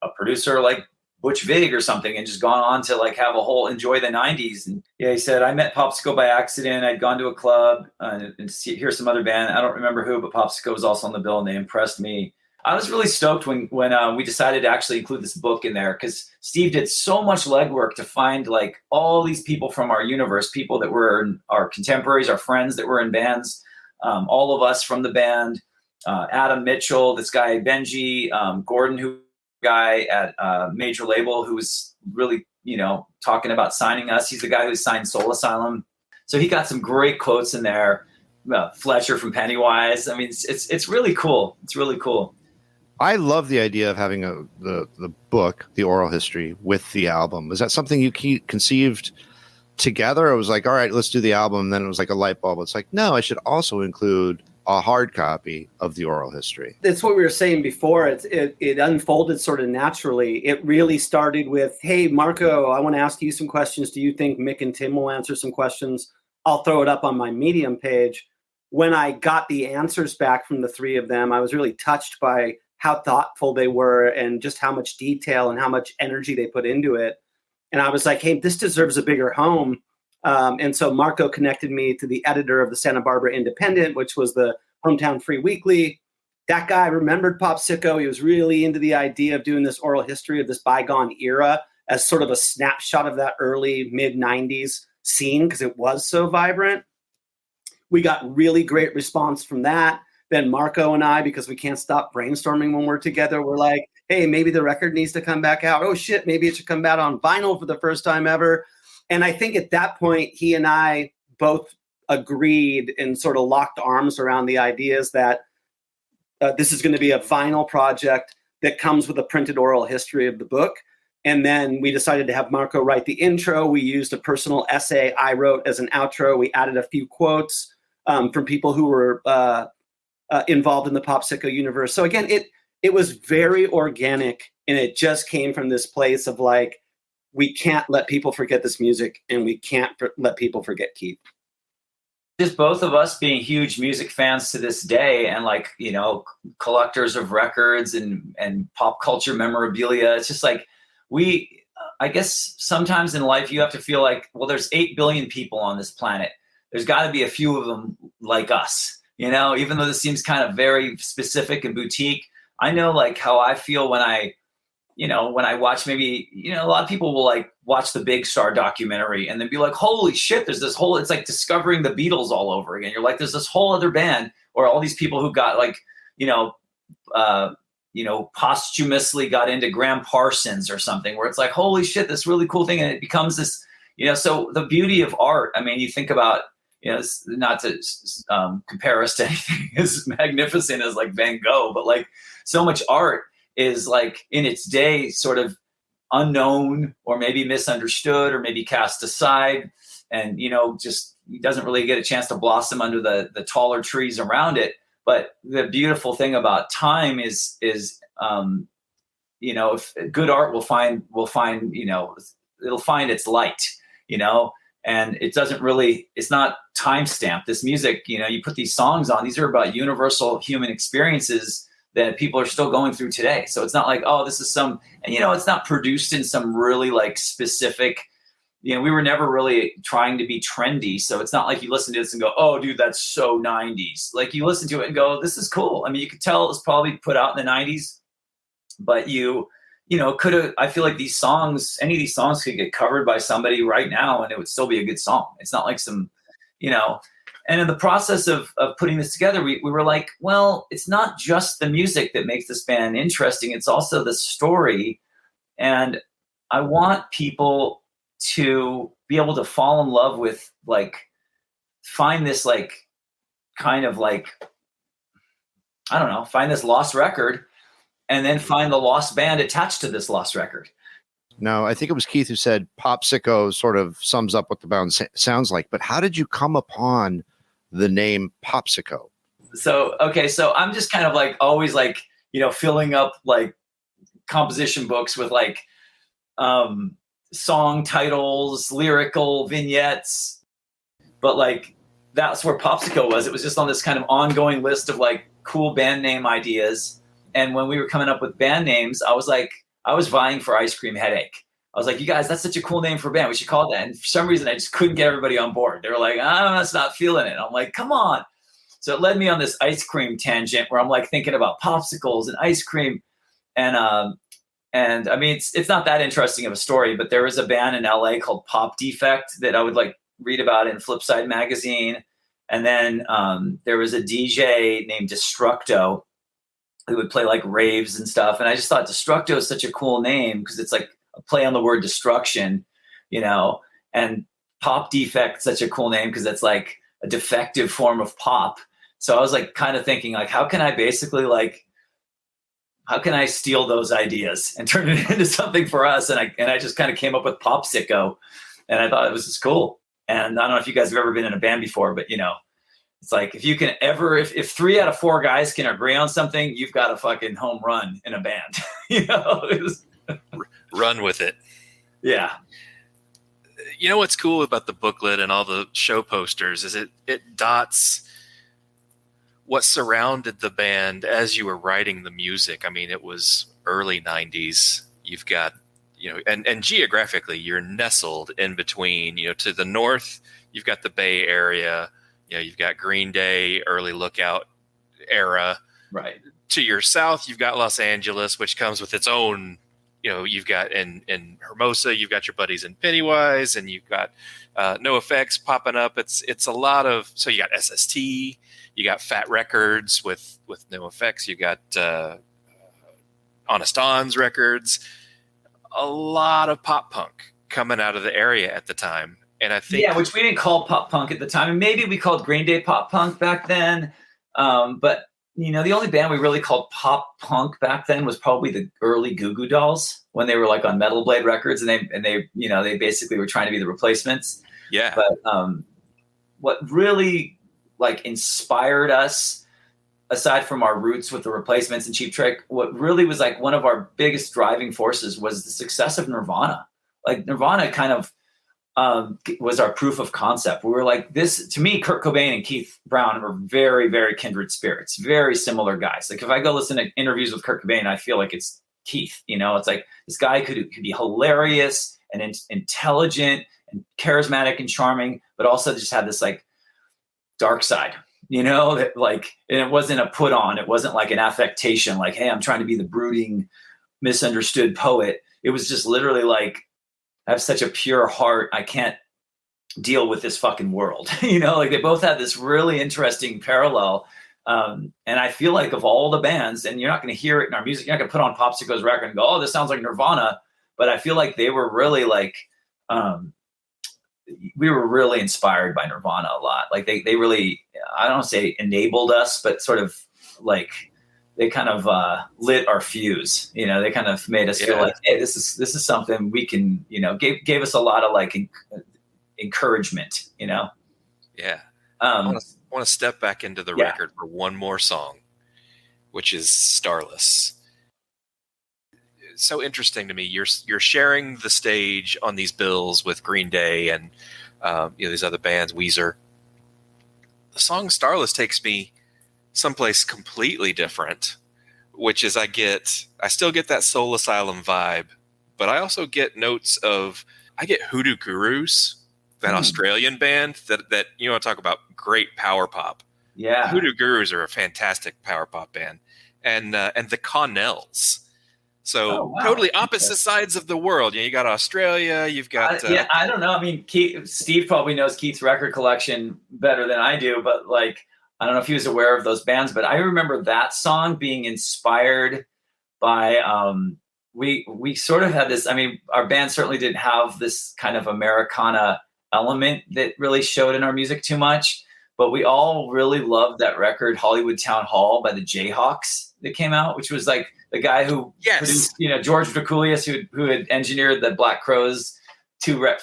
a producer like Butch Vig or something and just gone on to like have a whole enjoy the 90s. And yeah, he said, I met Popsicko by accident. I'd gone to a club and hear some other band. I don't remember who, but Popsicko was also on the bill and they impressed me. I was really stoked when we decided to actually include this book in there, because Steve did so much legwork to find like all these people from our universe, people that were our contemporaries, our friends that were in bands, all of us from the band, Adam Mitchell, this guy Benji, Gordon, guy at a major label who was really, talking about signing us. He's the guy who signed Soul Asylum. So he got some great quotes in there. Fletcher from Pennywise. I mean, it's really cool. It's really cool. I love the idea of having the book, the oral history, with the album. Was that something you conceived together? Or was like, all right, let's do the album. And then it was like a light bulb. It's like, no, I should also include a hard copy of the oral history. That's what we were saying before. It unfolded sort of naturally. It really started with, hey, Marko, I want to ask you some questions. Do you think Mick and Tim will answer some questions? I'll throw it up on my Medium page. When I got the answers back from the three of them, I was really touched by how thoughtful they were and just how much detail and how much energy they put into it. And I was like, hey, this deserves a bigger home. And so Marko connected me to the editor of the Santa Barbara Independent, which was the Hometown Free Weekly. That guy remembered Popsicko. He was really into the idea of doing this oral history of this bygone era as sort of a snapshot of that early mid 90s scene because it was so vibrant. We got really great response from that. Then Marko and I, because we can't stop brainstorming when we're together, we're like, hey, maybe the record needs to come back out. Oh shit, maybe it should come out on vinyl for the first time ever. And I think at that point, he and I both agreed and sort of locked arms around the ideas that this is going to be a vinyl project that comes with a printed oral history of the book. And then we decided to have Marko write the intro. We used a personal essay I wrote as an outro. We added a few quotes from people who were involved in the Popsicko universe. So again, it was very organic, and it just came from this place of like, we can't let people forget this music, and we can't let people forget Keith. Just both of us being huge music fans to this day, and like, you know, collectors of records and pop culture memorabilia. It's just like I guess sometimes in life you have to feel like, well, there's 8 billion people on this planet. There's got to be a few of them like us, you know, even though this seems kind of very specific and boutique. I know like how I feel when I watch, maybe, you know, a lot of people will like watch the Big Star documentary and then be like, holy shit, there's this whole, it's like discovering the Beatles all over again. You're like, there's this whole other band, or all these people who got like, posthumously got into Graham Parsons or something, where it's like, holy shit, this really cool thing. And it becomes this, you know, so the beauty of art, I mean, you think about, you know, not to compare us to anything as magnificent as like Van Gogh, but like so much art is like in its day sort of unknown, or maybe misunderstood, or maybe cast aside, and, you know, just doesn't really get a chance to blossom under the taller trees around it. But the beautiful thing about time is you know, if good art will find, you know, it'll find its light, you know, and it doesn't really, it's not time stamped. This music, you know, you put these songs on, these are about universal human experiences that people are still going through today. So it's not like, oh, this is some, and, you know, it's not produced in some really like specific, you know, we were never really trying to be trendy. So it's not like you listen to this and go, oh, dude, that's so 90s. Like you listen to it and go, this is cool. I mean, you could tell it was probably put out in the 90s, but you know, could have, I feel like these songs, any of these songs could get covered by somebody right now and it would still be a good song. It's not like some, you know, and in the process of putting this together, we were like, well, it's not just the music that makes this band interesting. It's also the story. And I want people to be able to fall in love with, like, find this, like, kind of like, I don't know, find this lost record and then find the lost band attached to this lost record. No, I think it was Keith who said Popsicko sort of sums up what the band sounds like. But how did you come upon the name Popsicko? So I'm just kind of like always like, you know, filling up like composition books with like song titles, lyrical vignettes. But like that's where Popsicko was. It was just on this kind of ongoing list of like cool band name ideas. And when we were coming up with band names, I was vying for Ice Cream Headache. I was like, you guys, that's such a cool name for a band. We should call it that. And for some reason, I just couldn't get everybody on board. They were like, I'm just not feeling it. I'm like, come on. So it led me on this ice cream tangent where I'm like thinking about popsicles and ice cream. And I mean, it's not that interesting of a story, but there was a band in LA called Pop Defect that I would like read about in Flipside magazine. And then there was a DJ named Destructo who would play like raves and stuff. And I just thought Destructo is such a cool name because it's like a play on the word destruction, you know, and Pop Defect, such a cool name because it's like a defective form of pop. So I was like kind of thinking like, how can I steal those ideas and turn it into something for us? And I just kind of came up with Popsicko, and I thought it was just cool. And I don't know if you guys have ever been in a band before, but you know, it's like if you can ever, if 3 out of 4 guys can agree on something, you've got a fucking home run in a band. You know, run with it. Yeah. You know what's cool about the booklet and all the show posters is it dots what surrounded the band as you were writing the music. I mean, it was early 90s. You've got, you know, and geographically you're nestled in between, you know, to the north, you've got the Bay Area. You know, you've got Green Day, early Lookout era. Right. To your south, you've got Los Angeles, which comes with its own you've got in Hermosa, you've got your buddies in Pennywise, and you've got No Effects popping up. It's a lot of, so you got SST, you got Fat Records with No Effects, you got Honest On's records, a lot of pop punk coming out of the area at the time. And I think, which we didn't call pop punk at the time, and maybe we called Green Day pop punk back then. But the only band we really called pop punk back then was probably the early Goo Goo Dolls, when they were like on Metal Blade Records, and they basically were trying to be the Replacements. Yeah. But what really like inspired us, aside from our roots with the Replacements and Cheap Trick, what really was like one of our biggest driving forces was the success of Nirvana. Like Nirvana kind of was our proof of concept. We were like, this, to me, Kurt Cobain and Keith Brown were very, very kindred spirits, very similar guys. Like if I go listen to interviews with Kurt Cobain, I feel like it's Keith, it's like this guy could be hilarious and intelligent and charismatic and charming, but also just had this like dark side, that like, and it wasn't a put on. It wasn't like an affectation, like, hey, I'm trying to be the brooding, misunderstood poet. It was just literally like, I have such a pure heart, I can't deal with this fucking world. Like they both had this really interesting parallel. And I feel like of all the bands, and you're not going to hear it in our music, you're not going to put on Popsicko's record and go, oh, this sounds like Nirvana. But I feel like they were really like, we were really inspired by Nirvana a lot. Like they really, I don't say enabled us, but sort of like, they kind of lit our fuse. They kind of made us feel like, hey, this is something we can, gave us a lot of like encouragement. Yeah. I want to step back into the record for one more song, which is Starless. It's so interesting to me. You're sharing the stage on these bills with Green Day and these other bands, Weezer. The song Starless takes me someplace completely different, which is I still get that Soul Asylum vibe, but I also get notes of, I get Hoodoo Gurus, that Australian band that want to talk about great power pop. Yeah. Hoodoo Gurus are a fantastic power pop band. And the Connells. So totally opposite sides of the world. You got Australia, you've got... I don't know. I mean, Steve probably knows Keith's record collection better than I do, but like, I don't know if he was aware of those bands, but I remember that song being inspired by, we sort of had this, I mean, our band certainly didn't have this kind of Americana element that really showed in our music too much, but we all really loved that record, Hollywood Town Hall by the Jayhawks, that came out, which was like the guy who produced, George Draculius, who had engineered the Black Crowes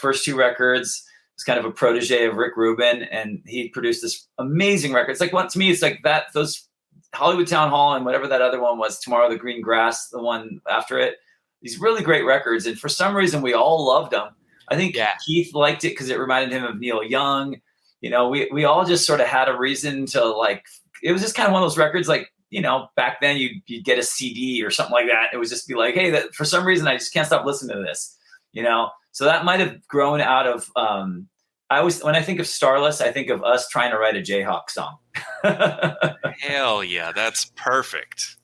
first two records. Was kind of a protege of Rick Rubin, and he produced this amazing record. It's like, to me, it's like that, those Hollywood Town Hall and whatever that other one was, Tomorrow the Green Grass, the one after it, these really great records. And for some reason, we all loved them. I think Keith liked it because it reminded him of Neil Young. We all just sort of had a reason to like, it was just kind of one of those records, like, back then you'd get a CD or something like that. It would just be like, hey, that for some reason, I just can't stop listening to this, So that might have grown out of, when I think of Starless, I think of us trying to write a Jayhawk song. Hell yeah, that's perfect.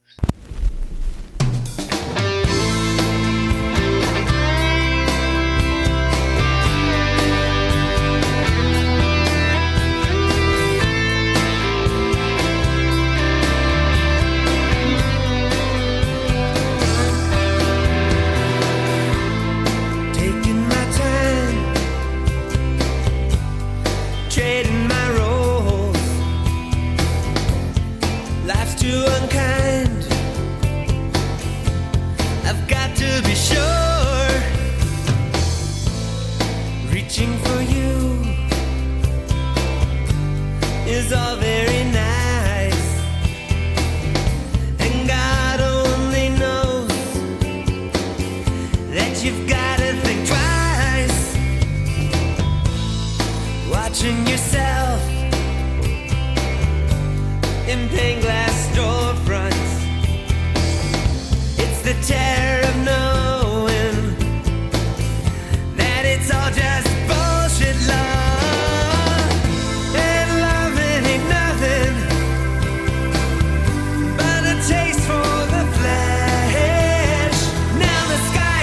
Taste for the flesh. Now the sky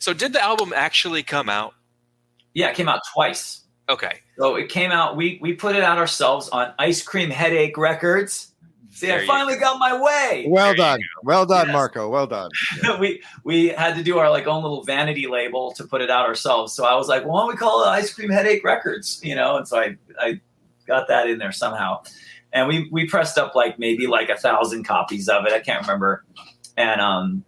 So did the album actually come out? Yeah, it came out twice. Okay. So it came out, we put it out ourselves on Ice Cream Headache Records. See, I finally got my way. Well done. Well done, yes. Marko. Well done. we had to do our like own little vanity label to put it out ourselves. So I was like, well, why don't we call it Ice Cream Headache Records? You know, and so I got that in there somehow. And we pressed up like maybe like 1,000 copies of it. I can't remember. And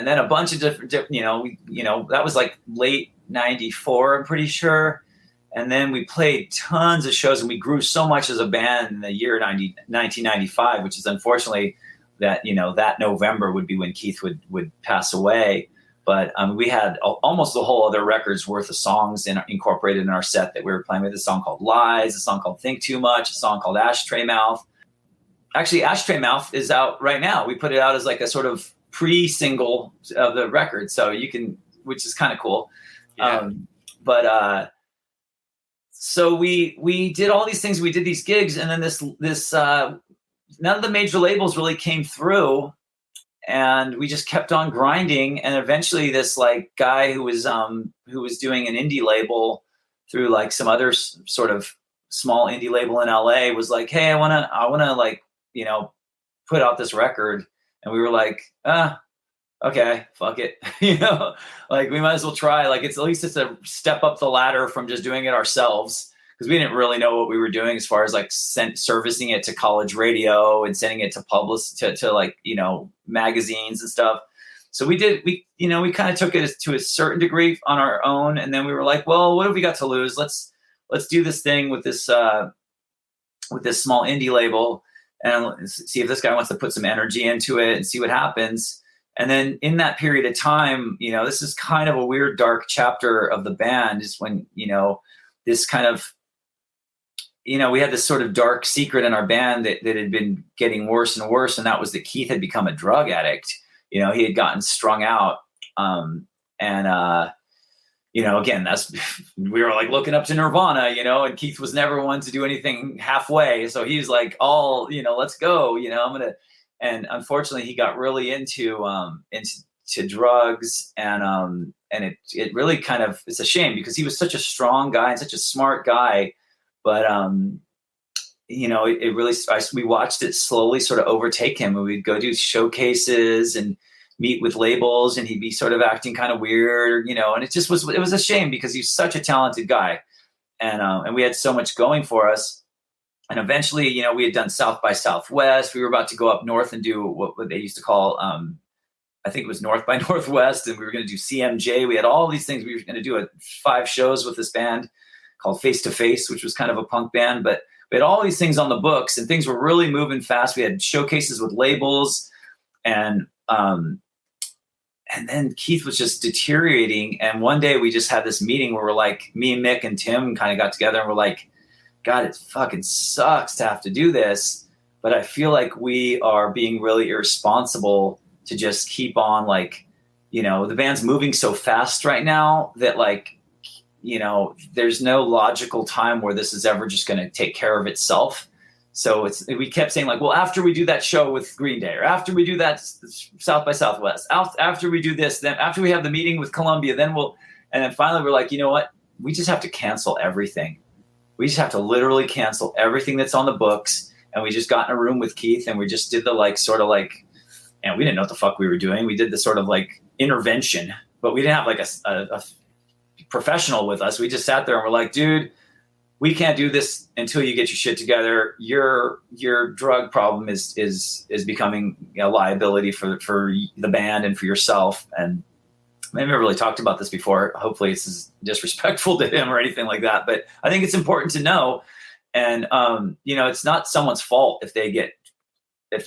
then a bunch of different that was like late 94, I'm pretty sure. And then we played tons of shows, and we grew so much as a band in the year 1995, which is unfortunately that November would be when Keith would pass away. But we had almost the whole other record's worth of songs incorporated in our set that we were playing with. A song called Lies, a song called Think Too Much, a song called Ashtray Mouth. Actually, Ashtray Mouth is out right now. We put it out as like a sort of pre-single of the record, so you can, which is kind of cool. Yeah. So we did all these things. We did these gigs, and then this none of the major labels really came through, and we just kept on grinding. And eventually, this like guy who was doing an indie label through like some other sort of small indie label in LA was like, "Hey, I wanna like put out this record," and we were like, okay, fuck it. Like we might as well try. Like at least it's a step up the ladder from just doing it ourselves, because we didn't really know what we were doing as far as like servicing it to college radio and sending it to to like, magazines and stuff. So we kind of took it to a certain degree on our own. And then we were like, well, what have we got to lose? Let's do this thing with this small indie label and see if this guy wants to put some energy into it and see what happens. And then in that period of time, this is kind of a weird, dark chapter of the band, is when, this kind of, we had this sort of dark secret in our band that had been getting worse and worse. And that was that Keith had become a drug addict. He had gotten strung out. Again, we were like looking up to Nirvana, and Keith was never one to do anything halfway. So he's like, let's go, and unfortunately he got really into drugs, and it really kind of, it's a shame because he was such a strong guy and such a smart guy. But, it really, we watched it slowly sort of overtake him, and we'd go do showcases and meet with labels, and he'd be sort of acting kind of weird, and it was a shame because he's such a talented guy. And we had so much going for us. And eventually, we had done South by Southwest. We were about to go up north and do what they used to call, I think it was North by Northwest. And we were going to do CMJ. We had all these things. We were going to do 5 shows with this band called Face to Face, which was kind of a punk band. But we had all these things on the books, and things were really moving fast. We had showcases with labels, and then Keith was just deteriorating. And one day we just had this meeting where we're like, me and Mick and Tim kind of got together, and we're like, God, it fucking sucks to have to do this, but I feel like we are being really irresponsible to just keep on, like, the band's moving so fast right now that, like, there's no logical time where this is ever just going to take care of itself. So we kept saying like, well, after we do that show with Green Day, or after we do that South by Southwest, after we do this, then after we have the meeting with Columbia, and then finally we're like, you know what? We just have to cancel everything. We just have to literally cancel everything that's on the books. And we just got in a room with Keith, and we just did the and we didn't know what the fuck we were doing. We did the sort of like intervention, but we didn't have like a professional with us. We just sat there and we're like, dude, we can't do this until you get your shit together. Your drug problem is becoming a liability for the band and for yourself. And I never really talked about this before. Hopefully this is disrespectful to him or anything like that, but I think it's important to know. And, it's not someone's fault if they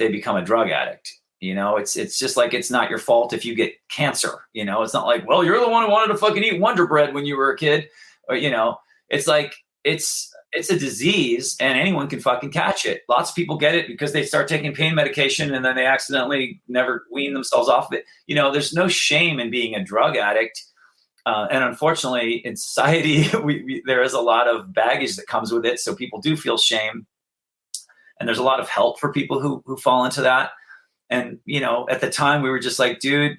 become a drug addict. It's just like, it's not your fault if you get cancer. It's not like, well, you're the one who wanted to fucking eat Wonder Bread when you were a kid. Or, it's like, it's a disease, and anyone can fucking catch it. Lots of people get it because they start taking pain medication and then they accidentally never wean themselves off of it. There's no shame in being a drug addict. And unfortunately in society, there is a lot of baggage that comes with it. So people do feel shame, and there's a lot of help for people who fall into that. And, at the time we were just like, dude,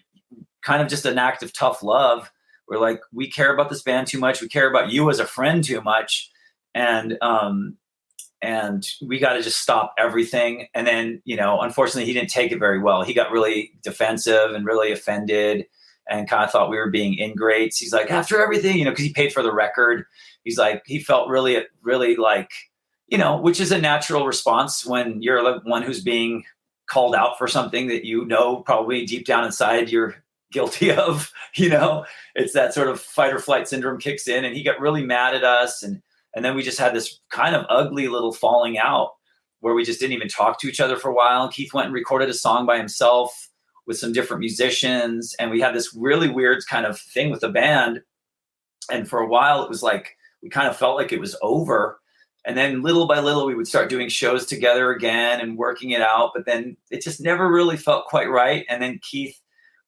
kind of just an act of tough love. We're like, we care about this band too much. We care about you as a friend too much. And we got to just stop everything. And then, unfortunately he didn't take it very well. He got really defensive and really offended and kind of thought we were being ingrates. He's like, after everything, cause he paid for the record. He's like, he felt really, really like, which is a natural response when you're the one who's being called out for something that, probably deep down inside you're guilty of, it's that sort of fight or flight syndrome kicks in, and he got really mad at us. And then we just had this kind of ugly little falling out where we just didn't even talk to each other for a while. And Keith went and recorded a song by himself with some different musicians. And we had this really weird kind of thing with the band. And for a while it was like, we kind of felt like it was over. And then little by little, we would start doing shows together again and working it out. But then it just never really felt quite right. And then Keith,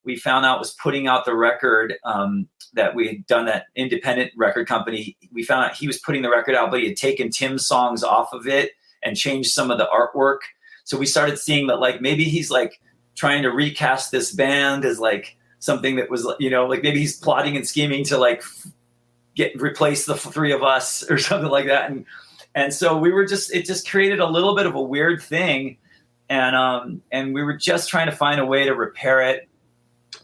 we found out, was putting out the record that we had done, that independent record company. We found out he was putting the record out, but he had taken Tim's songs off of it and changed some of the artwork. So we started seeing that like maybe he's like trying to recast this band as like something that was, like maybe he's plotting and scheming to like replace the three of us or something like that. And so it just created a little bit of a weird thing. And we were just trying to find a way to repair it.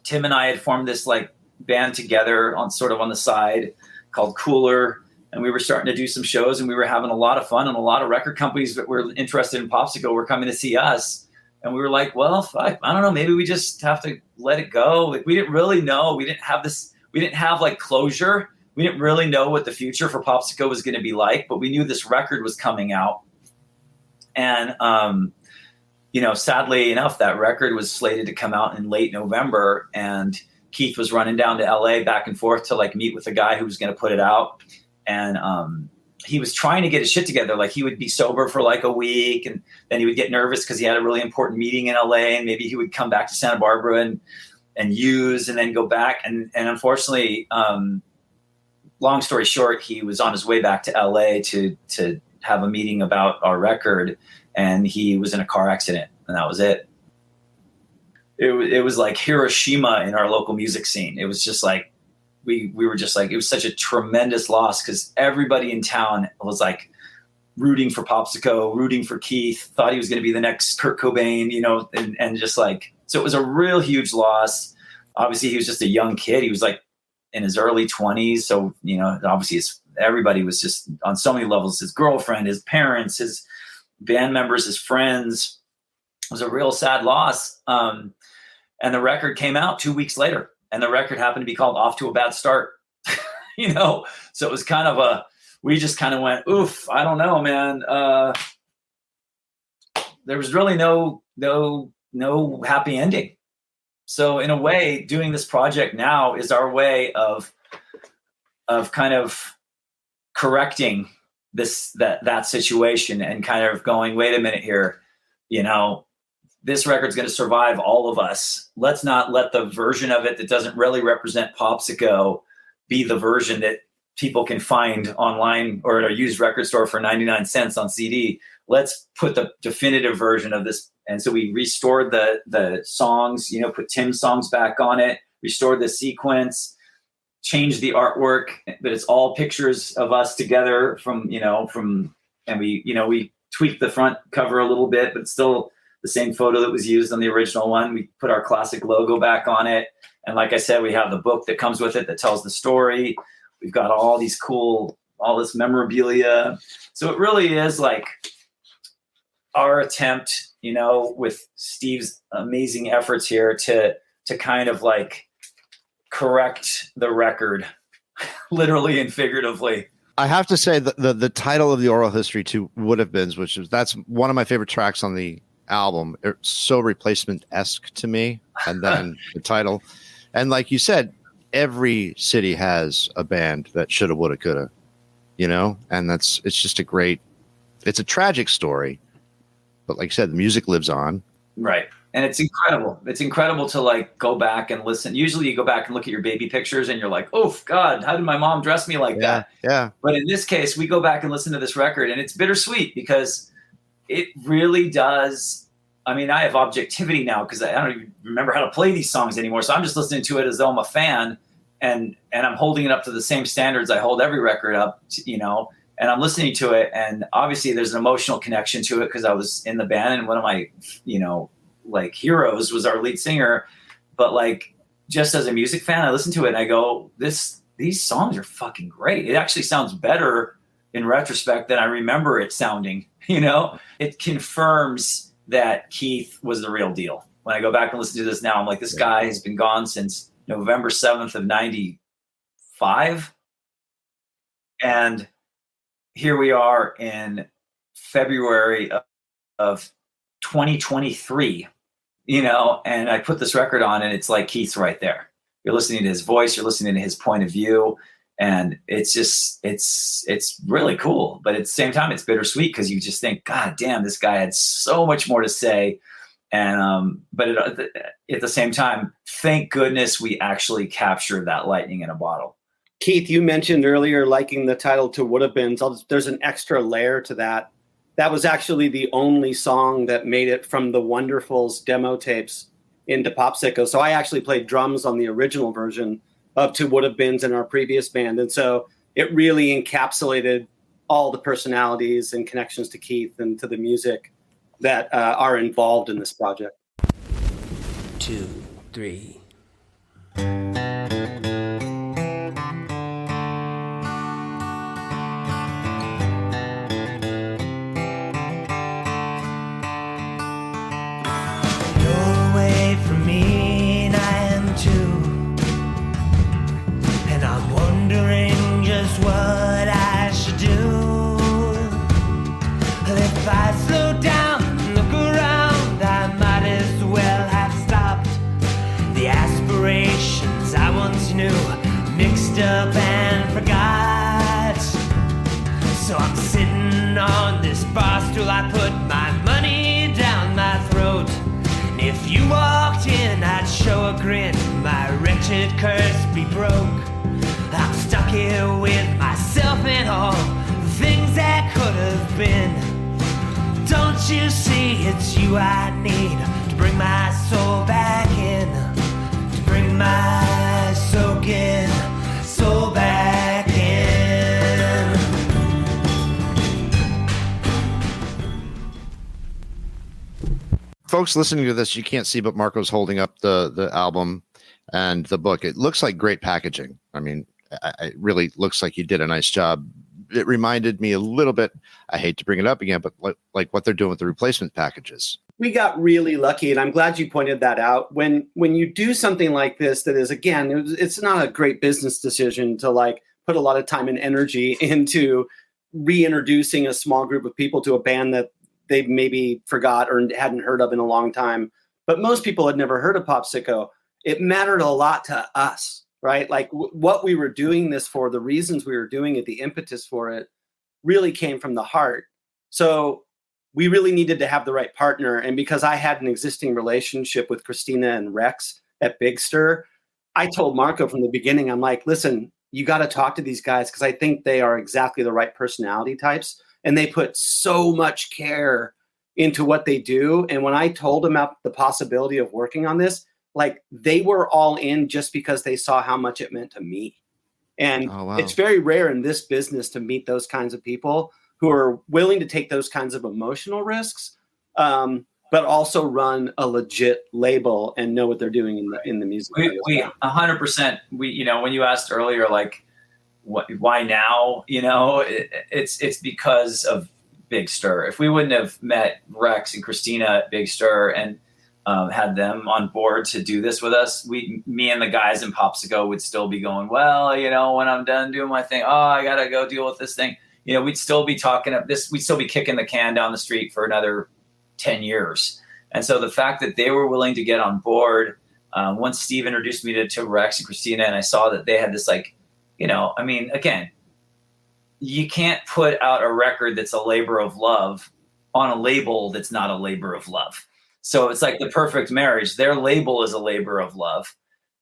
Tim and I had formed this like band together on the side called Cooler. And we were starting to do some shows, and we were having a lot of fun, and a lot of record companies that were interested in Popsicko were coming to see us. And we were like, well, I don't know, maybe we just have to let it go. Like, we didn't really know. We didn't have like closure. We didn't really know what the future for Popsicko was going to be like, but we knew this record was coming out. And, sadly enough, that record was slated to come out in late November, and Keith was running down to LA back and forth to like meet with the guy who was going to put it out. And he was trying to get his shit together. Like, he would be sober for like a week, and then he would get nervous because he had a really important meeting in LA, and maybe he would come back to Santa Barbara and use, and then go back. And unfortunately, long story short, he was on his way back to LA to have a meeting about our record, and he was in a car accident, and that was it. It was like Hiroshima in our local music scene. It was just like, we were just like, it was such a tremendous loss because everybody in town was like rooting for Popsicko, rooting for Keith, thought he was going to be the next Kurt Cobain, and just like, so it was a real huge loss. Obviously he was just a young kid. He was like in his early 20s. So, obviously everybody was just on so many levels, his girlfriend, his parents, his band members, his friends. It was a real sad loss. And the record came out 2 weeks later. And the record happened to be called Off to a Bad Start, So it was kind of we just kind of went, oof, I don't know, man. There was really no happy ending. So in a way, doing this project now is our way of kind of correcting that situation and kind of going, wait a minute here, this record's going to survive all of us. Let's not let the version of it that doesn't really represent Popsicko be the version that people can find online or at a used record store for 99 cents on CD. Let's put the definitive version of this. And so we restored the songs, put Tim's songs back on it, restored the sequence, changed the artwork, but it's all pictures of us together and we tweaked the front cover a little bit, but it's still the same photo that was used on the original one. We put our classic logo back on it. And like I said, we have the book that comes with it that tells the story. We've got all this memorabilia. So it really is like our attempt, with Steve's amazing efforts here to kind of like correct the record, literally and figuratively. I have to say that the title of the oral history to Would Have Beens, that's one of my favorite tracks on the album. It's so Replacement-esque to me. And then the title, and like you said, every city has a band that shoulda, woulda, coulda, and it's just it's a tragic story, but like you said, the music lives on. Right. And it's incredible. It's incredible to like go back and listen. Usually you go back and look at your baby pictures and you're like, oh God, how did my mom dress me like that? Yeah. But in this case, we go back and listen to this record, and it's bittersweet because it really does I mean, I have objectivity now because I don't even remember how to play these songs anymore. So I'm just listening to it as though I'm a fan, and I'm holding it up to the same standards I hold every record up, you know, and I'm listening to it. And obviously there's an emotional connection to it because I was in the band, and one of my, you know, like heroes was our lead singer. But like, just as a music fan, I listen to it and I go, these songs are fucking great. It actually sounds better in retrospect than I remember it sounding, you know. It confirms that Keith was the real deal. When I go back and listen to this now, I'm like, this guy has been gone since November 7th of 95. And here we are in February of 2023, you know, and I put this record on and it's like Keith's right there. You're listening to his voice, you're listening to his point of view. And it's just, it's really cool. But at the same time, it's bittersweet because you just think, God damn, this guy had so much more to say. And, but at the same time, thank goodness we actually captured that lightning in a bottle. Keith, you mentioned earlier liking the title To Would Have Beens. There's an extra layer to that. That was actually the only song that made it from the Wonderfuls demo tapes into Popsicko. So I actually played drums on the original version of To Would Have Beens in our previous band. And so it really encapsulated all the personalities and connections to Keith and to the music that are involved in this project. 2, 3. What I should do. If I slow down and look around, I might as well have stopped. The aspirations I once knew, mixed up and forgot. So I'm sitting on this bar stool, I put my money down my throat. And if you walked in, I'd show a grin, my wretched curse be broke. I'm stuck here with myself and all the things that could have been. Don't you see it's you I need to bring my soul back in, to bring my soaking soul back in. Folks listening to this, you can't see, but Marco's holding up the album and the book. It looks like great packaging. I mean, it really looks like you did a nice job. It reminded me a little bit, I hate to bring it up again, but like what they're doing with the replacement packages. We got really lucky, and I'm glad you pointed that out. When you do something like this, that is, again, it's not a great business decision to like put a lot of time and energy into reintroducing a small group of people to a band that they maybe forgot or hadn't heard of in a long time. But most people had never heard of Popsicko. It mattered a lot to us. Right? Like what we were doing this for, the reasons we were doing it, the impetus for it really came from the heart. So we really needed to have the right partner. And because I had an existing relationship with Christina and Rex at Big Stir, I told Marko from the beginning, I'm like, listen, you got to talk to these guys because I think they are exactly the right personality types. And they put so much care into what they do. And when I told them about the possibility of working on this, like they were all in just because they saw how much it meant to me. And It's very rare in this business to meet those kinds of people who are willing to take those kinds of emotional risks, but also run a legit label and know what they're doing in the music. We 100%. We, you know, when you asked earlier, like, why now? You know, it's because of Big Stir. If we wouldn't have met Rex and Christina at Big Stir and had them on board to do this with us, me and the guys in Popsicko would still be going, well, you know, when I'm done doing my thing, I gotta go deal with this thing. You know, we'd still be talking up this, we'd still be kicking the can down the street for another 10 years. And so the fact that they were willing to get on board, once Steve introduced me to Rex and Christina, and I saw that they had this, like, you know, I mean, again, you can't put out a record that's a labor of love on a label that's not a labor of love. So it's like the perfect marriage. Their label is a labor of love.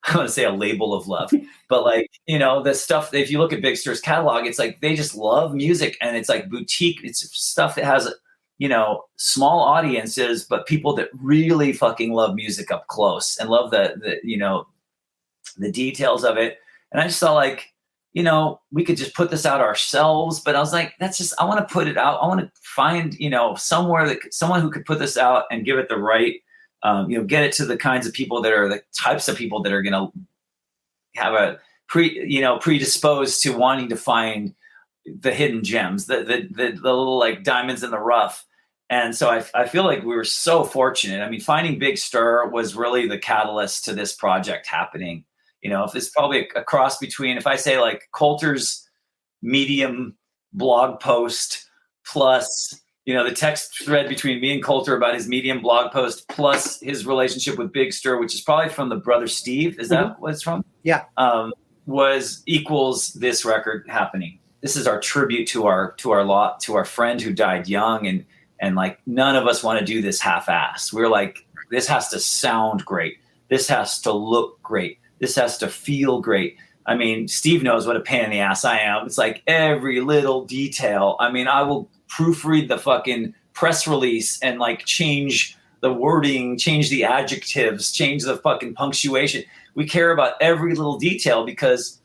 I want to say a label of love, but like, you know, the stuff, if you look at Big Stir's catalog, it's like, they just love music, and it's like boutique. It's stuff that has, small audiences, but people that really fucking love music up close and love the details of it. And I just saw like, we could just put this out ourselves, but I was like, I want to put it out. I want to find, someone who could put this out and give it the right, get it to the kinds of people that are the types of people that are going to have a predisposed to wanting to find the hidden gems, the little like diamonds in the rough. And so I feel like we were so fortunate. I mean, finding Big Stir was really the catalyst to this project happening. If it's probably a cross between, if I say like Coulter's Medium blog post plus, the text thread between me and Coulter about his Medium blog post plus his relationship with Big Stir, which is probably from the brother Steve. Is that what it's from? Yeah. Equals this record happening. This is our tribute to our friend who died young, and like none of us want to do this half-assed. We're like, this has to sound great. This has to look great. This has to feel great. I mean, Steve knows what a pain in the ass I am. It's like every little detail. I mean, I will proofread the fucking press release and like change the wording, change the adjectives, change the fucking punctuation. We care about every little detail because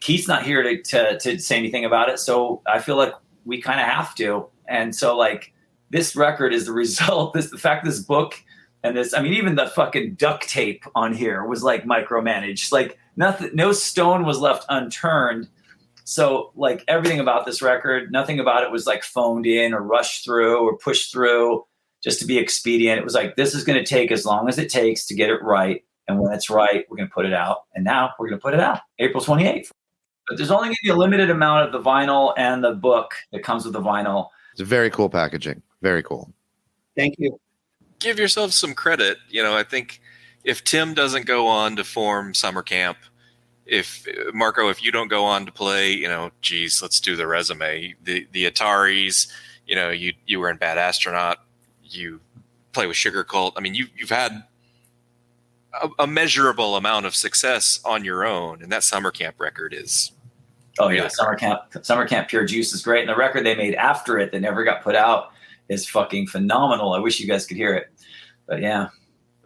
Keith's not here to say anything about it. So I feel like we kind of have to. And so like this record is the result. The fact this book and this, I mean, even the fucking duct tape on here was like micromanaged. Like nothing, no stone was left unturned. So like everything about this record, nothing about it was like phoned in or rushed through or pushed through just to be expedient. It was like, this is going to take as long as it takes to get it right. And when it's right, we're going to put it out. And now we're going to put it out April 28th. But there's only going to be a limited amount of the vinyl and the book that comes with the vinyl. It's very cool packaging. Very cool. Thank you. Give yourself some credit. I think if Tim doesn't go on to form Summer Camp, if Marko, if you don't go on to play, geez, let's do the resume. The Ataris, you were in Bad Astronaut, you play with Sugar Cult. I mean, you've had a measurable amount of success on your own, and that Summer Camp record is. Oh yeah, Summer Camp Pure Juice is great, and the record they made after it that never got put out is fucking phenomenal. I wish you guys could hear it, but yeah.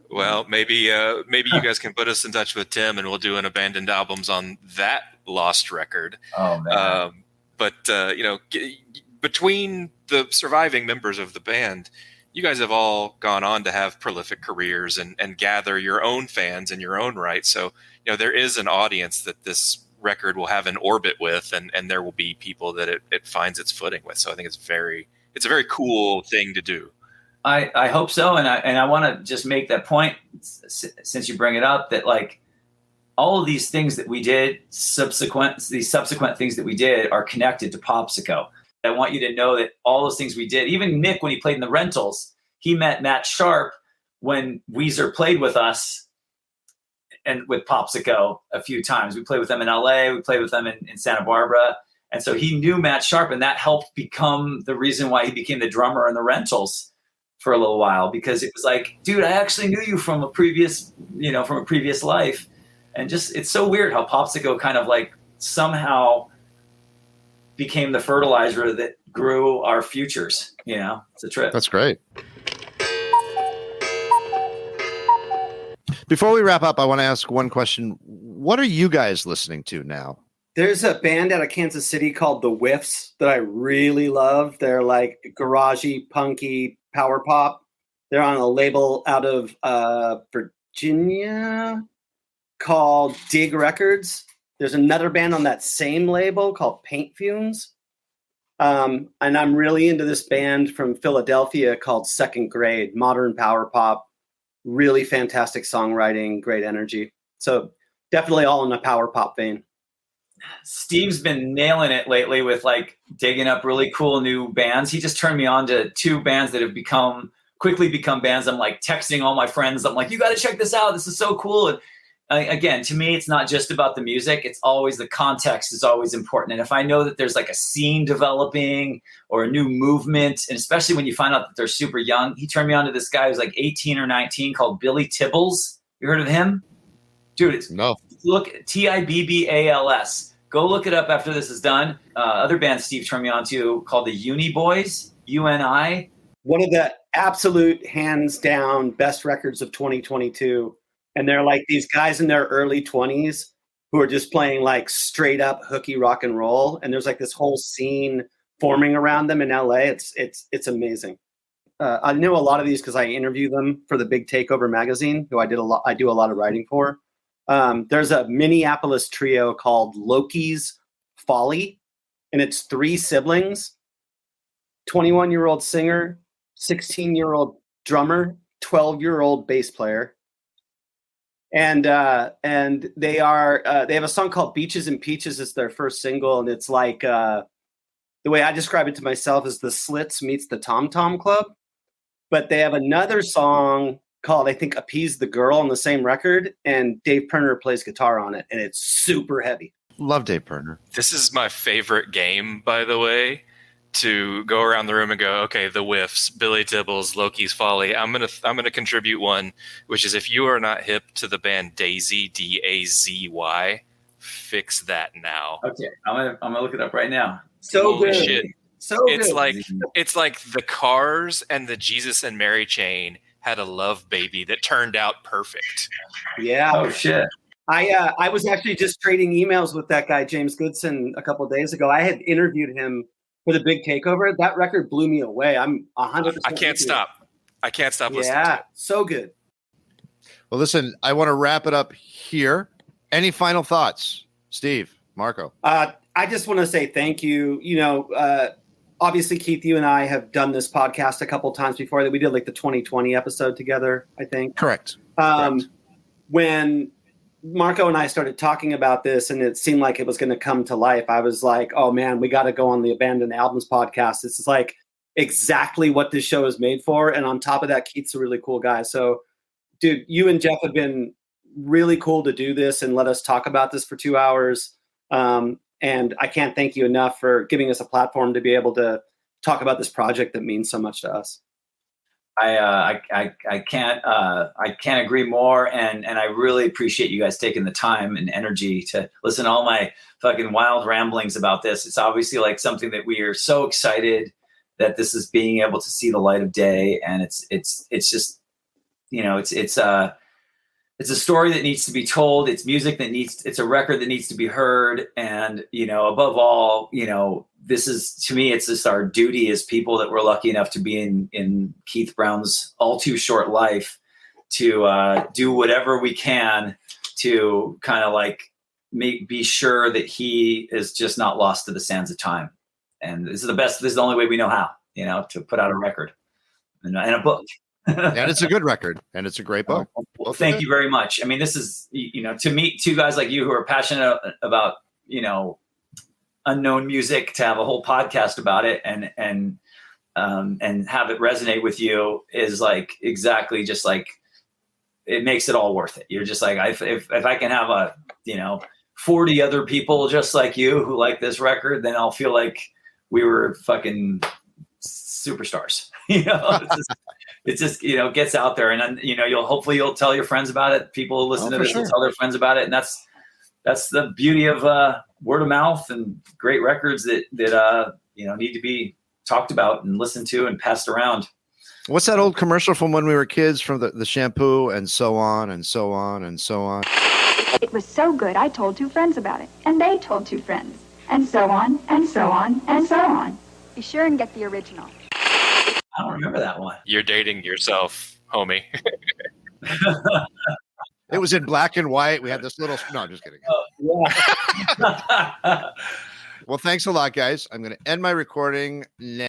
Well, maybe you guys can put us in touch with Tim, and we'll do an abandoned albums on that lost record. Oh man! But between the surviving members of the band, you guys have all gone on to have prolific careers and gather your own fans in your own right. So there is an audience that this record will have an orbit with, and there will be people that it finds its footing with. So I think it's a very cool thing to do. I hope so, and I want to just make that point since you bring it up that like all of these things that we did, these subsequent things that we did are connected to Popsicko. I want you to know that all those things we did, even Nick when he played in the Rentals, he met Matt Sharp when Weezer played with us and with Popsicko a few times. We played with them in LA, we played with them in Santa Barbara, and so he knew Matt Sharp, and that helped become the reason why he became the drummer in the Rentals for a little while, because it was like, dude, I actually knew you from a previous life. And just, it's so weird how Popsicko kind of like somehow became the fertilizer that grew our futures. It's a trip. That's great. Before we wrap up, I want to ask one question. What are you guys listening to now? There's a band out of Kansas City called The Whiffs that I really love. They're like garagey, punky, power pop. They're on a label out of Virginia called Dig Records. There's another band on that same label called Paint Fumes. And I'm really into this band from Philadelphia called Second Grade, modern power pop, really fantastic songwriting, great energy. So definitely all in the power pop vein. Steve's been nailing it lately with like digging up really cool new bands. He just turned me on to two bands that have quickly become bands. I'm like texting all my friends. I'm like, you got to check this out. This is so cool. And again, to me, it's not just about the music. It's always the context is always important. And if I know that there's like a scene developing or a new movement, and especially when you find out that they're super young, he turned me on to this guy who's like 18 or 19 called Billy Tibbles. You heard of him? Dude, no. Look, Tibbals. Go look it up after this is done. Other band Steve turned me on to called the Uni Boys, UNI. one of the absolute hands down best records of 2022. And they're like these guys in their early 20s who are just playing like straight up hooky rock and roll. And there's like this whole scene forming around them in LA. It's amazing. I know a lot of these because I interview them for the Big Takeover magazine, who I do a lot of writing for. There's a Minneapolis trio called Loki's Folly, and it's 3 siblings, 21-year-old singer, 16-year-old drummer, 12-year-old bass player. And they have a song called Beaches and Peaches. It's their first single, and it's like the way I describe it to myself is the Slits meets the Tom Tom Club. But they have another song called, I think, Appease the Girl on the same record, and Dave Pirner plays guitar on it, and it's super heavy. Love Dave Pirner. This is my favorite game, by the way, to go around the room and go, okay, the Whiffs, Billy Tibbles, Loki's Folly. I'm gonna contribute one, which is if you are not hip to the band Daisy, D-A-Z-Y, fix that now. Okay, I'm gonna look it up right now. So Holy good. shit. So it's good. it's like the Cars and the Jesus and Mary chain had a love baby that turned out perfect. Yeah. Oh shit. I was actually just trading emails with that guy James Goodson a couple of days ago. I had interviewed him for the Big Takeover. That record blew me away. I'm 100%. I can't stop. I can't stop listening to Yeah, it. so good. Well, listen, I want to wrap it up here. Any final thoughts, Steve, Marko? I just want to say thank you. You know, obviously, Keith, you and I have done this podcast a couple times before. That we did like the 2020 episode together, I think. Correct. When Marko and I started talking about this and it seemed like it was going to come to life, I was like, oh man, we got to go on the Abandoned Albums podcast. This is like exactly what this show is made for. And on top of that, Keith's a really cool guy. So, dude, you and Jeff have been really cool to do this and let us talk about this for 2 hours. And I can't thank you enough for giving us a platform to be able to talk about this project that means so much to us. I can't agree more, and I really appreciate you guys taking the time and energy to listen to all my fucking wild ramblings about this. It's obviously like something that we are so excited that this is being able to see the light of day, and it's just, you know, it's a story that needs to be told. It's music that it's a record that needs to be heard. And, you know, above all, you know, this is, to me, it's just our duty as people that we're lucky enough to be in Keith Brown's all too short life to do whatever we can to kind of like be sure that he is just not lost to the sands of time. And this is the only way we know how, you know, to put out a record and a book. And it's a good record, and it's a great book. Well, thank you very much. I mean, this is, you know, to meet two guys like you who are passionate about, you know, unknown music, to have a whole podcast about it and have it resonate with you is like exactly just like, it makes it all worth it. You're just like, if I can have 40 other people just like you who like this record, then I'll feel like we were fucking superstars. You know, it's just, you know, gets out there, and then, you know, you'll tell your friends about it. People listen to this and tell their friends about it. And that's the beauty of word of mouth and great records that you know, need to be talked about and listened to and passed around. What's that old commercial from when we were kids, from the shampoo and so on and so on and so on? It was so good, I told 2 friends about it, and they told 2 friends, and so on, and so on, and so on. Be sure and get the original. I don't remember that one. You're dating yourself, homie. It was in black and white. We had this little... No, I'm just kidding. Yeah. Well, thanks a lot, guys. I'm going to end my recording now.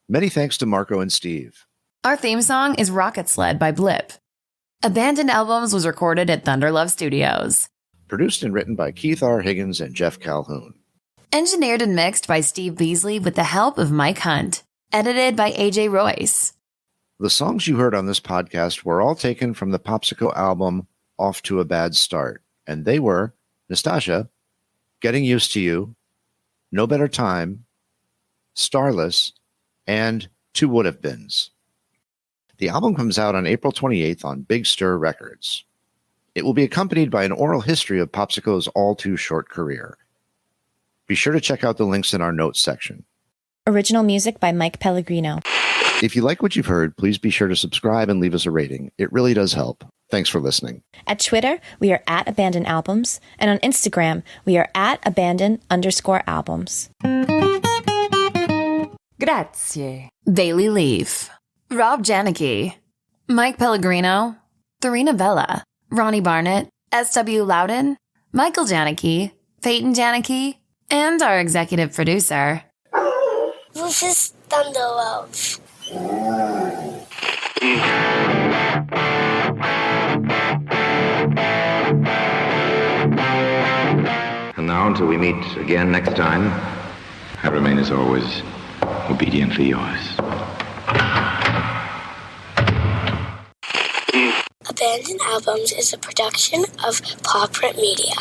Many thanks to Marko and Steve. Our theme song is Rocket Sled by Blip. Abandoned Albums was recorded at Thunder Love Studios. Produced and written by Keith R. Higgins and Jeff Calhoun. Engineered and mixed by Steve Beasley with the help of Mike Hunt. Edited by AJ Royce. The songs you heard on this podcast were all taken from the Popsicko album Off to a Bad Start, and they were Nastasia, Getting Used to You, No Better Time, Starless, and Two Would Have Beens. The album comes out on April 28th on Big Stir Records. It will be accompanied by an oral history of Popsicko's all too short career. Be sure to check out the links in our notes section. Original music by Mike Pellegrino. If you like what you've heard, please be sure to subscribe and leave us a rating. It really does help. Thanks for listening. At Twitter, we are at Abandon Albums, and on Instagram, we are at Abandon_albums. Grazie. Bailey Leaf. Rob Janicki. Mike Pellegrino. Therina Vella. Ronnie Barnett. S.W. Lauden. Michael Janicki. Peyton Janicki. And our executive producer, Rufus Thunderlove. And now, until we meet again next time, I remain as always obediently yours. Abandon Albums is a production of Paw Print Media.